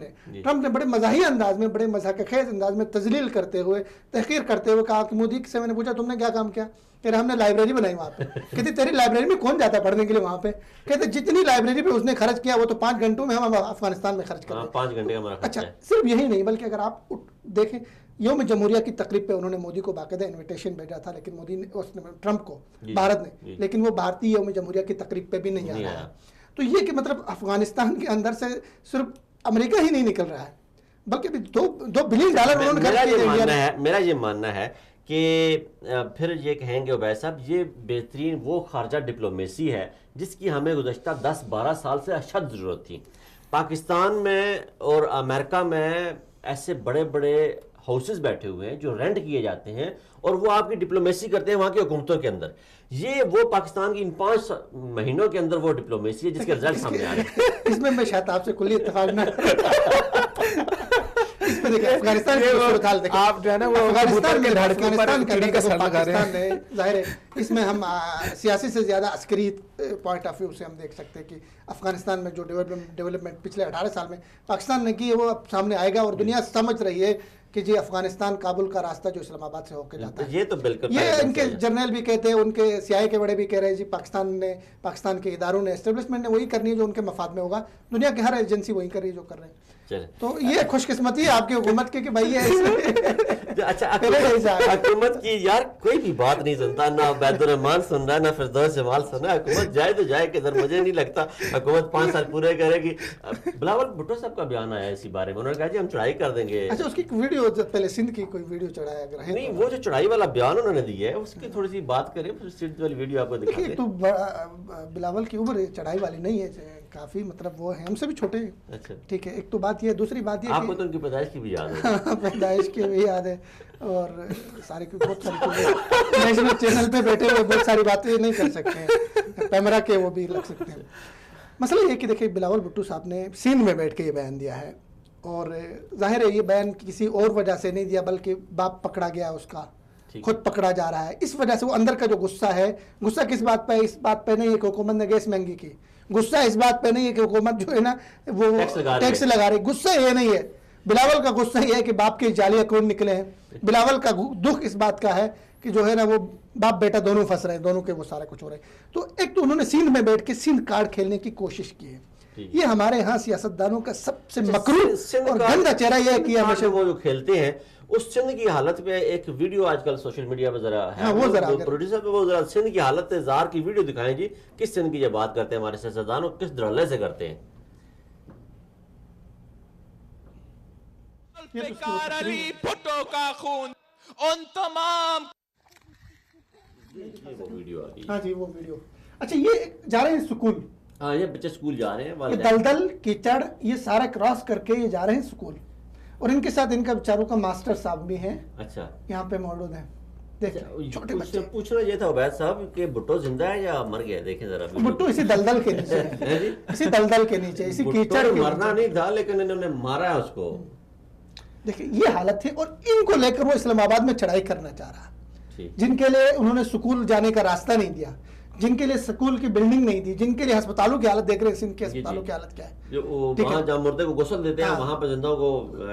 ने बड़े मज़ाही अंदाज में, बड़े मज़ाक़खेज़ अंदाज में तजलील करते हुए, तहक़ीर करते हुए कहा कि मोदी से मैंने पूछा तुमने क्या काम किया, कह रहे हमने लाइब्रेरी बनाई वहाँ पे। कहते तेरी लाइब्रेरी में कौन जाता है पढ़ने के लिए वहाँ पे? कहते जितनी लाइब्रेरी पे उसने खर्च किया वो तो 5 घंटों में हम अफगानिस्तान में खर्च कर 5 घंटे का। अच्छा, सिर्फ यही नहीं बल्कि अगर आप देखें यौम जमहूरिया की तकरीब पे उन्होंने मोदी को बाकायदा इनविटेशन भेजा था, लेकिन मोदी ने उसने ट्रंप को, भारत ने, लेकिन वो भारतीय यौम जमहूरिया की तकरीब पे भी नहीं आया। तो ये कि मतलब अफगानिस्तान के अंदर से सिर्फ अमेरिका ही नहीं निकल रहा है, बल्कि $2 बिलियन उन्होंने खर्च किए। मेरा ये मानना है कि फिर ये कहेंगे उबैद साहब, ये बेहतरीन वो खारजा डिप्लोमेसी है जिसकी हमें गुज़श्ता 10-12 साल से अशद ज़रूरत थी। पाकिस्तान में और अमेरिका में ऐसे बड़े बड़े हाउसेस बैठे हुए हैं जो रेंट किए जाते हैं और वो आपकी डिप्लोमेसी करते हैं वहाँ की हुकूमतों के अंदर। ये वो पाकिस्तान की इन 5 महीनों के अंदर वो डिप्लोमेसी है जिसके रिजल्ट सामने आ रहे हैं। इसमें मैं शायद आपसे कुल्ली इत्तेफाक ना इसमें देखिए अफगानिस्तान की सूरत हाल देखिए, आप जो है ना वो अफगानिस्तान के पाकिस्तान ने जाहिर है इसमें हम सियासी से ज़्यादा अस्करी पॉइंट ऑफ व्यू से हम देख सकते हैं कि अफगानिस्तान में जो डेवलपमेंट पिछले 18 साल में पाकिस्तान ने की है वो अब सामने आएगा और दुनिया समझ रही है कि जी अफगानिस्तान काबुल का रास्ता जो इस्लामाबाद से होकर जाता है। ये तो बिल्कुल, ये इनके जर्नल भी कहते हैं, उनके CIA के बड़े भी कह रहे हैं जी पाकिस्तान के इदारों ने, एस्टेब्लिशमेंट ने वही करनी है जो उनके मफाद में होगा। दुनिया की हर एजेंसी वही कर रही है जो कर रहे हैं। तो ये खुशकिस्मती है आपकी हुकूमत की कि भाई ये अच्छा हुकूमत की यार कोई भी बात नहीं सुनता, ना उबैदुर्रहमान सुन रहा है ना फिरदौस जमाल सुन रहा है। हुकूमत जाए तो जाए किधर, मुझे नहीं लगता हुकूमत 5 साल पूरे करेगी। बिलावल भुट्टो साहब का बयान आया इसी बारे में, उन्होंने कहा जी हम चढ़ाई कर देंगे। अच्छा, उसकी वीडियो पहले सिंध की कोई वीडियो चढ़ाया अगर नहीं, वो जो चढ़ाई वाला बयान उन्होंने दिया है उसकी थोड़ी सी बात करें, फिर सिंध वाली वीडियो आपको दिखाते हैं। तो बिलावल की उम्र चढ़ाई वाली नहीं है, काफी मतलब वो है हमसे भी छोटे हैं। अच्छा ठीक है, एक तो बात ये, दूसरी बात ये आपको तो उनकी पैदाइश की भी याद है। पैदाइश की भी याद है और सारी बहुत सारी नेशनल चैनल पे बैठे हुए बहुत सारी बातें नहीं कर सकते हैं, कैमरा के वो भी लग सकते हैं। मसला ये कि देखिए बिलावल भुट्टो साहब ने सिंध में बैठ के ये बयान दिया है और जाहिर है ये बयान किसी और वजह से नहीं दिया बल्कि बाप पकड़ा गया, उसका खुद पकड़ा जा रहा है। इस वजह से वो अंदर का जो गुस्सा है, गुस्सा किस बात पे है? इस बात पे नहीं है कि हुकूमत ने गैस महंगी की, गुस्सा इस बात पे नहीं है कि हुकूमत जो है ना वो टैक्स लगा रही, गुस्सा ये नहीं है। बिलावल का गुस्सा ये है कि बाप के जाली अकाउंट निकले हैं। बिलावल का दुख इस बात का है कि जो है ना वो बाप बेटा दोनों फंस रहे हैं, दोनों के वो सारा कुछ हो रहा है। तो एक तो उन्होंने सिंध में बैठ के सिंध कार्ड खेलने की कोशिश की है। ये हमारे यहाँ सियासतदानों का सबसे मकरूह और गंदा चेहरा ये है कि हमेशा वो जो खेलते हैं उस सिंध की हालत पे एक वीडियो आजकल सोशल मीडिया पे जरा है, वो जरा प्रोड्यूसर पे वो जरा सिंध की हालत जार की वीडियो दिखाएं जी, किस सिंध की ये बात करते हैं हमारे सियासतदान, किस धड़ल्ले से करते हैं। भुट्टो का खून उन तमाम ये वो वीडियो आ गई। हाँ जी, वो वीडियो। अच्छा, ये जा रहे हैं स्कूल। हाँ, ये बच्चे स्कूल जा रहे हैं, ये वालिदैन। दलदल कीचड़ ये सारा क्रॉस करके ये जा रहे हैं स्कूल, और इनके साथ इनका बेचारों का मास्टर साहब भी हैं, अच्छा, यहाँ पे मौजूद हैं। देखिए छोटे बच्चे। पूछना ये था उबैद साहब कि भुट्टो जिंदा है या मर गया, देखें जरा। भुट्टो इसी दलदल के नीचे है। है जी? इसी दलदल के नीचे, इसी कीचड़ के मरना नीचे। नहीं था, लेकिन इन्होंने मारा है उसको। देखिए ये हालत थी, और इनको लेकर वो इस्लामाबाद में चढ़ाई करना चाह रहा, ठीक। जिनके लिए उन्होंने स्कूल जाने का रास्ता नहीं दिया, जिनके लिए स्कूल की बिल्डिंग नहीं दी, जिनके लिए अस्पतालों की हालत देख रहे हैं, सिंध के अस्पतालों की हालत क्या है, जो ठीक है। वहाँ जहाँ मुर्दे को गुस्ल देते हैं, हाँ। वहाँ पर जिंदों को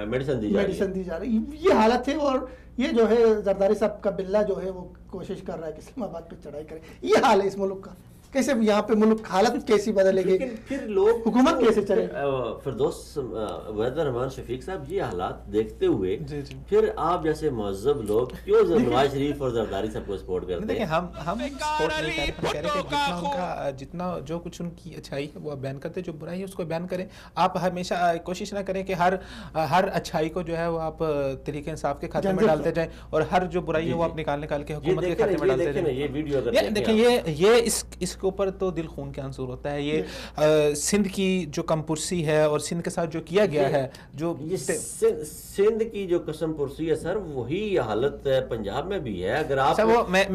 मेडिसिन दी जा रही है। मेडिसिन दी जा रही है, ये हालत है। और ये जो है जरदारी साहब का बिल्ला जो है वो कोशिश कर रहा है कि इस्लामाबाद पे चढ़ाई करे। ये हाल है इस मुल्क का। कैसे यहाँ पे मुल्क हालत कैसी बदलेगी, लेकिन फिर लोग हुकूमत कैसे चलेगी। फिरदौस उबैद रहमान शफीक साहब, ये हालात देखते हुए जी, जी। फिर आप जैसे महज़ब लोग क्यों नवाज शरीफ और जरदारी साहब को सपोर्ट करते देखिए हैं? हम सपोर्ट नहीं कर रहे, हम कह रहे हैं कि जितना उनका जितना जो कुछ उनकी अच्छाई है वो आप बयान करते हैं, जो बुराई है उसको बयान करें। आप हमेशा कोशिश ना करें कि हर अच्छाई को जो है वो आप तरीके इंसाफ के खाते में डालते जाएं, और हर जो बुराई है वो आप निकाल के हुकूमत के खाते में डालते जाएं। ये वीडियो अगर देखिए ये इसके ऊपर तो दिल खून के आंसू होता है। ये सिंध की जो कमपुरसी है और सिंध के साथ जो किया गया है, जो ये सिंध की जो कसम पुरसी है सर, वही हालत पंजाब में भी है। अगर आप वो मैं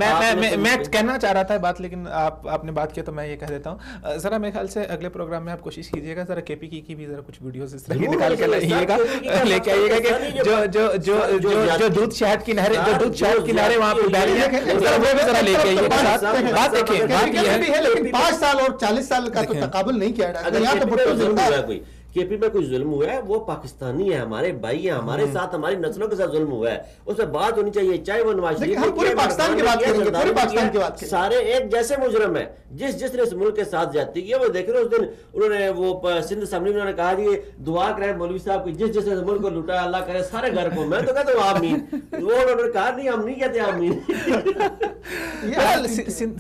कहना चाह रहा था बात, लेकिन आपने बात किया तो मैं ये कह देता हूँ। जरा मेरे ख्याल से अगले प्रोग्राम में आप कोशिश कीजिएगा, जरा केपी की भी जरा कुछ वीडियोस इस तरह की निकाल के लाइएगा, लेके आइएगा कि जो दूध शहद की नहरें वहाँ पे बह रही है, जरा वो भी जरा लेके आइएगा। बात देखिए, बात ये है लेकिन 5 साल और 40 साल का तो तकाबुल नहीं किया जाएगा। यहाँ तो भुट्टो जिंदा है। कोई केपी में कोई जुल्म हुआ है, वो पाकिस्तानी है, हमारे भाई है, हमारे साथ हमारी नस्लों के साथ जुल्म हुआ है, उस पर बात होनी चाहिए। चाहे वो नवाज शरीफ, हम पूरे पाकिस्तान की बात करेंगे, पूरे पाकिस्तान की बात करेंगे। सारे एक जैसे मुजरम है। जिसने इस मुल्क के साथ ज्यादती की है, वो देख रहे उस दिन उन्होंने वो सिंध असेंबली में कहा जी दुआ करें मौलवी साहब की, जिसने इस मुल्क को लुटाया अल्लाह करे सारे घर को। मैं तो कहता हूँ आमीन। वो उन्होंने कहा नहीं, हम नहीं कहते आमीन।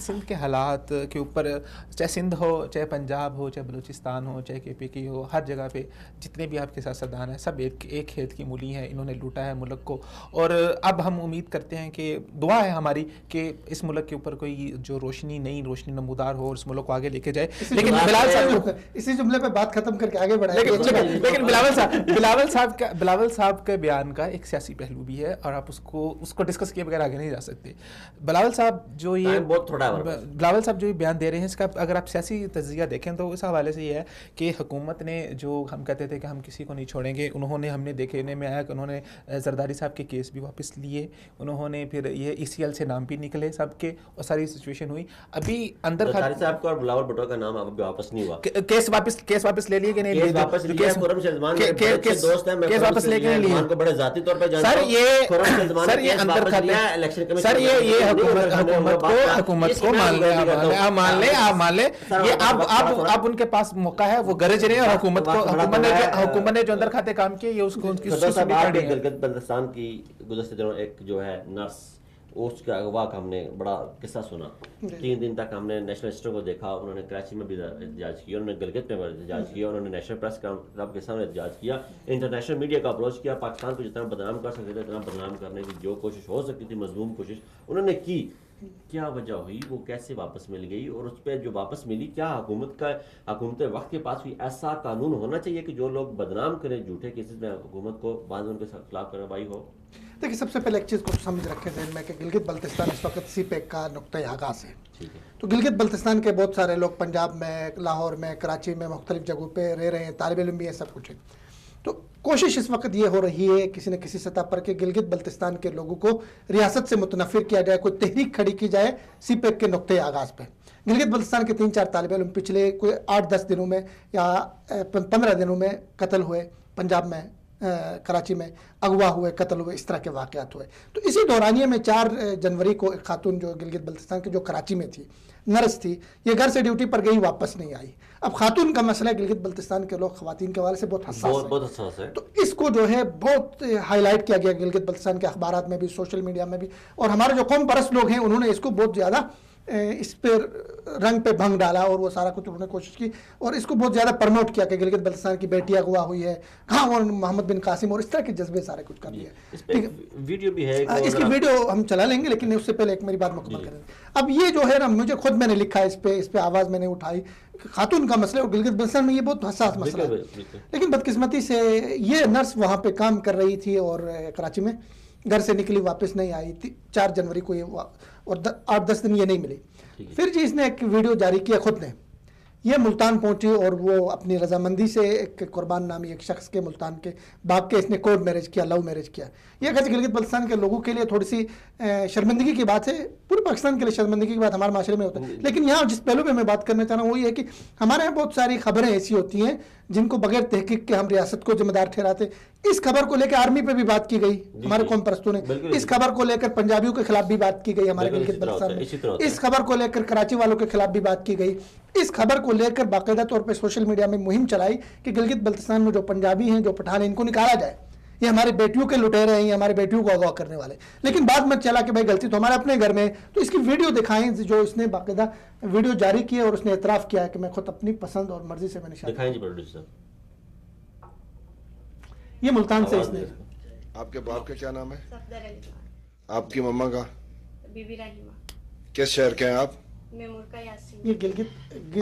सिंध के हालात के ऊपर, चाहे सिंध हो, चाहे पंजाब हो, चाहे बलूचिस्तान हो, चाहे केपी की हो, हर जगह पे जितने भी आपके सियासतदान हैं सब एक खेत की मूली हैं। इन्होंने लूटा है मुल्क को, और अब हम उम्मीद करते हैं कि दुआ है हमारी कि इस मुल्क के ऊपर कोई जो नई रोशनी नमूदार हो और इस मुल्क को आगे लेके जाए। लेकिन बिलावल साहब इसी जुमले पे बात खत्म करके आगे बढ़ाएंगे। लेकिन बिलावल साहब के बयान का एक सियासी पहलू भी है, और आप उसको डिस्कस किए बगैर आगे नहीं जा सकते। बिलावल साहब जो ये बयान दे रहे हैं, इसका अगर आप सियासी तज्जिया देखें तो इस हवाले से ये है कि हुकूमत ने, जो हम कहते थे कि हम किसी को नहीं छोड़ेंगे, हमने देखने में आया कि उन्होंने जरदारी साहब के केस भी वापस लिए, उन्होंने फिर ये ECL से नाम भी निकले सबके, और सारी सिचुएशन हुई। अभी अंदर जरदारी साहब का और बिलावल भुट्टो का नाम अब वापस नहीं हुआ। केस वापस ले लिए कि नहीं? केस वापस लिया। खुर्रम शेरज़मान मेरे बड़े अच्छे दोस्त हैं, मैं केस वापस लेके नहीं लिए को बड़े जाती तौर पे जानता हूं। सर ये अंदर खाते हैं इलेक्शन कमीशन। सर ये हुकूमत को मान ले ये आप उनके पास मौका है, वो गरज रहे हैं, और हुकूमत ने जो अंदर खाते काम किए ये उसको उनकी गिलगित बल्तिस्तान की गुज़श्ते दिनों एक जो है नर्स, उसका अगवा का हमने बड़ा किस्सा सुना। 3 दिन तक हमने नेशनल रजिस्टर को देखा, उन्होंने कराची में भी एहतजाज किया, उन्होंने गिलगित में एहतजाज किया, उन्होंने नेशनल प्रेस क्लब के सामने एहतजाज किया, इंटरनेशनल मीडिया का अप्रोच किया, पाकिस्तान को जितना बदनाम कर सकते थे उतना बदनाम करने की जो कोशिश हो सकती थी, मजलूम कोशिश उन्होंने की। क्या वजह हुई, वो कैसे वापस मिल गई, और उस पर जो वापस मिली, क्या हुकूमत वक्त के पास भी ऐसा कानून होना चाहिए कि जो लोग बदनाम करें झूठे केसेस में हुकूमत को, बाद में उनके खिलाफ कार्रवाई हो? देखिए, सबसे पहले एक चीज़ को समझ रखें ज़हन में कि गिलगित बल्तिस्तान इस वक्त CPEC का नुक्ता आगाज़ है। तो गिलगित बल्तिस्तान के बहुत सारे लोग पंजाब में, लाहौर में, कराची में, मुख्तलिफ जगहों पे रह रहे हैं, तालिब इल्म भी है, सब कुछ है। तो कोशिश इस वक्त ये हो रही है किसी न किसी सतह पर कि गिलगित बल्तिस्तान के लोगों को रियासत से मुतनफ़िर किया जाए, कोई तहरीक खड़ी की जाए CPEC के नुक्ते आगाज़ पे। गिलगित बल्तिस्तान के 3-4 तालिब इल्म पिछले कोई 8-10 दिनों में या 15 दिनों में कत्ल हुए, पंजाब में, कराची में अगवा हुए, कत्ल हुए, इस तरह के वाक़यात हुए। तो इसी दौरानिए में 4 जनवरी को एक खातून जो गिलगित बल्तिस्तान के, जो कराची में थी, नर्स थी, ये घर से ड्यूटी पर गई, वापस नहीं आई। अब खातून का मसला गिलगित बल्तिस्तान के लोग ख़वातीन के हवाले से बहुत हसास है। तो इसको जो है बहुत हाईलाइट किया गया गिलगित बल्तिस्तान के अखबारात में भी, सोशल मीडिया में भी, और हमारे जो कौम परस्त लोग हैं उन्होंने इसको बहुत ज़्यादा इस पर रंग पे भंग डाला, और वो सारा कुछ उन्होंने कोशिश की और इसको बहुत ज़्यादा प्रमोट किया कि गिलगित बल्तिस्तान की बेटी अगवा हुई है, कहाँ वो मोहम्मद बिन कासिम, और इस तरह के जज्बे सारा कुछ कर लिया। इस पे वीडियो भी है, इसकी वीडियो हम चला लेंगे, लेकिन उससे पहले एक मेरी बात मुकम्मल करें। अब ये जो है ना, मुझे खुद मैंने लिखा है इस पे आवाज़ मैंने उठाई, खातून का मसला और गिलगित बल्तिस्तान में ये बहुत हसास मसला है। लेकिन बदकिस्मती से ये नर्स वहाँ पे काम कर रही थी और कराची में घर से निकली, वापस नहीं आई थी 4 जनवरी को ये, और 8-10 दिन ये नहीं मिली। फिर जी इसने एक वीडियो जारी किया खुद ने, ये मुल्तान पहुंची और वो अपनी रजामंदी से एक कुर्बान नामी एक शख्स के मुल्तान के बाप के इसने कोर्ट मैरिज किया, लव मैरिज किया। ये कहते गिलगित बल्तिस्तान के लोगों के लिए थोड़ी सी शर्मिंदगी की बात है, पूरे पाकिस्तान के लिए शर्मिंदगी की बात हमारे माशरे में होता है। लेकिन यहाँ जिस पहलू पे मैं बात करना चाह रहा हूँ वो ये है कि हमारे यहाँ बहुत सारी खबरें ऐसी होती हैं जिनको बगैर तहकीक के हम रियासत को जिम्मेदार ठहराते। इस खबर को लेकर आर्मी पे भी बात की गई हमारे कौम परस्तों ने, इस खबर को लेकर पंजाबियों के खिलाफ भी बात की गई हमारे गिलगित बल्तिस्तान में, इस खबर को लेकर कराची वालों के खिलाफ भी बात की गई, इस खबर को लेकर बाकायदा तौर पर सोशल मीडिया में मुहिम चलाई कि गिलगित बल्तिस्तान में जो पंजाबी हैं, जो पठान हैं, इनको निकाला जाए, ये हमारे बेटियों के लुटेरे हैं, ये हमारे बेटियों को अगवा करने वाले। लेकिन बात मत चला कि भाई गलती तो हमारे अपने घर में है, तो इसकी वीडियो दिखाएं जो इसने बाकायदा वीडियो जारी की है और उसने एतराफ़ किया है कि मैं खुद अपनी पसंद और मर्जी से मैंने शादी। दिखाएं जी प्रोड्यूसर, ये मुल्तान से इसने। आपके बाप का क्या नाम है? सफदर अली खान। आपकी मम्मा का? बीबी रहीमा। किस शहर के हैं आप? मैं मुर्का यासीन। ये गिलगित।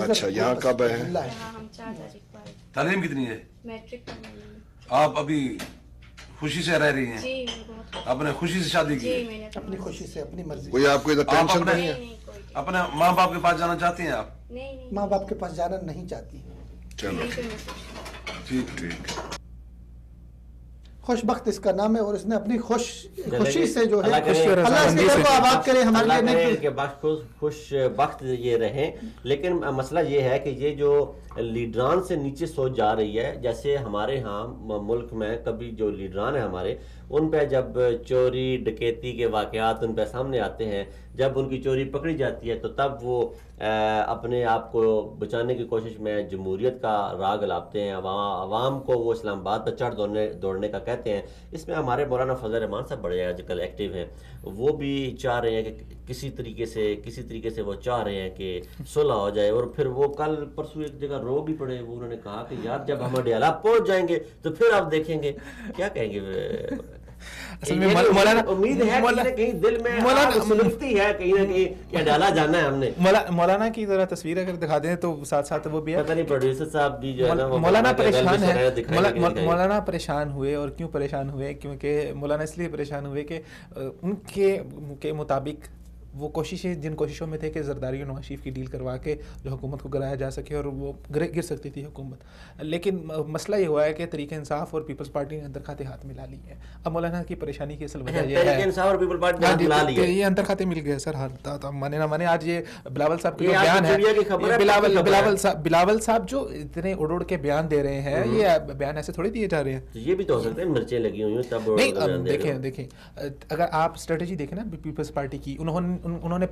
अच्छा, यहाँ कब है? यहाँ हम 4 तारीख को आए। तालीम कितनी है? मैट्रिक करने में। आप अभी खुशी से रह रही हैं? जी बहुत। आपने खुशी से शादी की? जी मैंने अपनी खुशी से, अपनी मर्जी। कोई आपको इधर टेंशन अपने- नहीं है? नहीं कोई अपने माँ बाप के पास जाना चाहती हैं आप? नहीं माँ बाप के पास जाना नहीं चाहती। चलो नहीं कोई मैसेज। ठीक ठीक। खुशबख्त इसका नाम है और इसने अपनी खुशी चलेंगे। से जो है अल्लाह करे- अल्लाह इसके घर को आबाद करे हमारे अल्लाह लिए। करे नहीं इनके खुश वक्त ये रहें। लेकिन मसला ये है कि ये जो लीडरान से नीचे सोच जा रही है, जैसे हमारे यहाँ मुल्क में कभी जो लीडरान है हमारे, उन पे जब चोरी डकैती के वाक़यात उन पे सामने आते हैं, जब उनकी चोरी पकड़ी जाती है तो तब वो अपने आप को बचाने की कोशिश में जमहूरियत का राग लाते हैं, अवाम को वो इस्लामाबाद पर चढ़ दौड़ने का कहते हैं। इसमें हमारे मौलाना फजल रहमान साहब बड़े आजकल एक्टिव हैं, वो भी चाह रहे हैं कि किसी तरीके से वो चाह रहे हैं कि सुलह हो जाए। और फिर वो कल परसों एक जगह रो भी पड़े, वो उन्होंने कहा कि यार जब हम अडियाला पहुंच जाएंगे तो फिर आप देखेंगे। क्या कहेंगे? असल में मौलाना उम्मीद है कहीं ना कहीं दिल में सुलगती है कहीं ना कहीं कि अडियाला जाना है हमने। मौलाना की जरा तस्वीर अगर दिखा दें तो साथ साथ वो भी है। पता नहीं प्रोड्यूसर साहब भी जो है ना वो मौलाना परेशान है। दिखाएंगे। मौलाना परेशान हुए और क्यों परेशान हुए? क्योंकि मौलाना इसलिए परेशान हुए कि उनके मुताबिक वो जिन कोशिशों में थे कि जरदारी और नवाज शरीफ की डील करवा के जो हुकूमत को गिराया जा सके और वो गिर सकती थी हुकूमत। लेकिन मसला ये हुआ है कि तरीके इंसाफ और पीपल्स पार्टी ने अंदर खाते हाथ मिला ली है। अब मौलाना की परेशानी की असल वजह ये है इंसाफ और पीपल्स पार्टी ने हाथ मिला ली है, ये अंदर खाते मिल गए सर। हाथ माने ना माने, आज ये बिलावल साहब का ये जो आज बयान मीडिया की खबर है, है, बिलावल साहब जो इतने उड़ के बयान दे रहे हैं, ये बयान ऐसे थोड़ी दिए जा रहे हैं। तो ये भी तो हो सकता है मिर्चें लगी हुई हैं तब नहीं। देखें अगर आप स्ट्रेटजी देखें ना पीपल्स पार्टी की, उन्होंने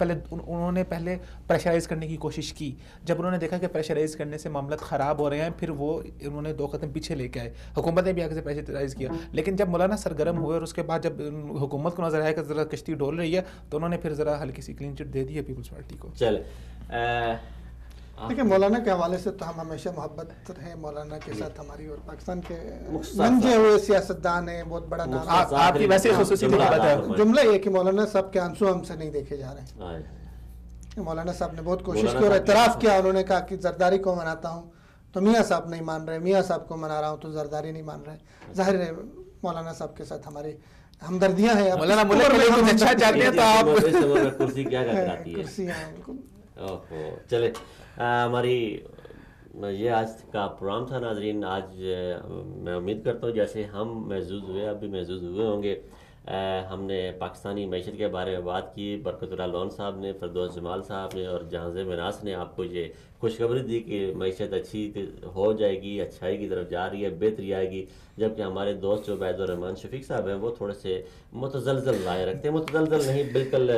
पहले प्रेशराइज करने की कोशिश की। जब उन्होंने देखा कि प्रेशराइज करने से मामला ख़राब हो रहे हैं, फिर उन्होंने 2 कदम पीछे लेके आए। हुकूमत ने भी आगे से प्रेशराइज किया, लेकिन जब मौलाना सरगर्म हुए और उसके बाद जब हुकूमत को नजर आया कि ज़रा कश्ती डोल रही है, तो उन्होंने फिर ज़रा हल्की सी क्लीन चिट दे दी है पीपल्स पार्टी को। चल देखिए, मौलाना के हवाले से तो हम हमेशा मोहब्बत है मौलाना के साथ हमारी, और पाकिस्तान के मंजे हुए सियासतदान है, बहुत बड़ा नाम। आपकी वैसे खुसूसी बात है, जुमला ये कि मौलाना साहब के आंसू हमसे नहीं देखे जा रहे हैं। मौलाना साहब ने बहुत कोशिश की और एतराफ़ किया, उन्होंने कहा कि जरदारी को मनाता हूँ तो मियाँ साहब नहीं मान रहे, मियाँ साहब को मना रहा हूँ तो जरदारी नहीं मान रहे। जाहिर है मौलाना साहब के साथ हमारी हमदर्दियाँ हैं। मौलाना अच्छा चाहते हैं तो आप कुर्सी क्या कराती है? ओहो, चले हमारी ये आज का प्रोग्राम था नाजरीन। आज मैं उम्मीद करता हूँ जैसे हम महसूस हुए, आप भी महसूस हुए होंगे। हमने पाकिस्तानी मैशत के बारे में बात की, बरकतुल्लाह लोन साहब ने, फरदौस जमाल साहब ने और जहांज़े मिनास ने आपको ये खुशखबरी दी कि मैशत अच्छी हो जाएगी, अच्छाई की तरफ जा रही है, बेहतरी आएगी। जबकि हमारे दोस्त जो उबैदुर रहमान शफीक साहब हैं वो थोड़े से मुतज़लज़ल राय रखते हैं। मुतज़लज़ल नहीं, बिल्कुल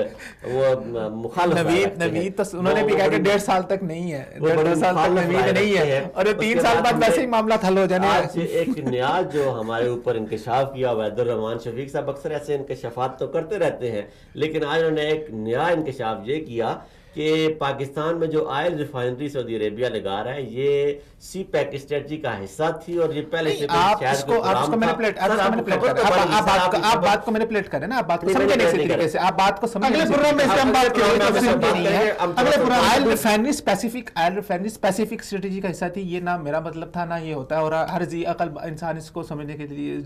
वो मुखालिफ नवीद तो उन्होंने भी कहा कि 1.5 साल तक नहीं है, 1.5 साल तक नवीद नहीं है और 3 साल बाद वैसे ही मामला हल हो जाने। आज एक नया जो हमारे ऊपर इंकशाफ किया उबैदुर रहमान शफीक साहब अक्सर ऐसे इंकशाफात तो करते रहते हैं, लेकिन आज उन्होंने एक नया इंकशाफ ये किया कि पाकिस्तान में जो ऑयल रिफाइनरी सऊदी अरेबिया लगा रहा है ये सी पैक स्ट्रेटजी का हिस्सा थी और ये पहले से आप इसको मैनिपुलेट कर रहे हैं, आप बात को मैनिपुलेट कर रहे हैं ना, आप बात को समझे नहीं इसी तरीके से, आप बात को समझ अगले प्रोग्राम में इसका हम बात करेंगे, अगले program oil refinery specific strategy का हिस्सा थी, ये ना मेरा मतलब था ना ये होता है, और हर जी अकल इंसान इसको समझने के लिए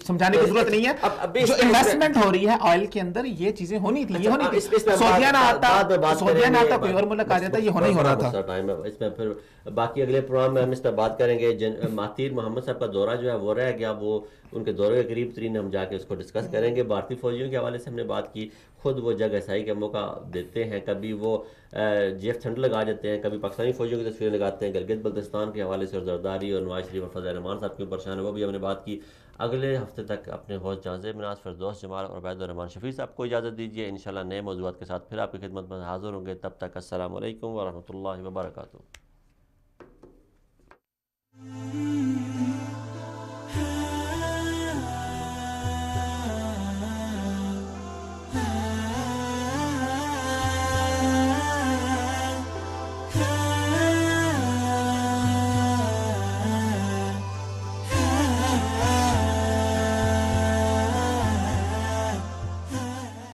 समझाने की जरूरत नहीं है। जो इन्वेस्टमेंट हो रही है ऑयल के अंदर ये चीजें होनी थी, ये होनी थी। सऊदिया ना आता कोई और मुल्क आ जाता, ये होना ही होना था। टाइम है इसमें, फिर बाकी अगले प्रोग्राम में हम इस पर बात करेंगे। महातीर मोहम्मद साहब का दौरा जो है वो रह गया, वो उनके दौरे के करीब तरीन हम जाके उसको डिस्कस करेंगे। भारतीय फौजियों के हवाले से हमने बात की, खुद वो जगह रसाई का मौका देते हैं, कभी वो GF थंड लगा देते हैं, कभी पाकिस्तानी फौजियों की तस्वीरें लगाते हैं, गिलगित बल्तिस्तान के हवाले से और जरदारी और नवाज शरीफ और फजल रहमान साहब क्यों परेशान है वो भी हमने बात की। अगले हफ्ते तक अपने होस्ट जांज़ेब मिनाज, फिरदौस जमाल और उबैदुर रहमान शफीक साहब को इजाज़त दीजिए। इंशाल्लाह नए मौज़ूआत के साथ फिर आपकी खिदमत में हाज़िर होंगे। तब तक अस्सलामु अलैकुम व रहमतुल्लाहि व बरकातुहू।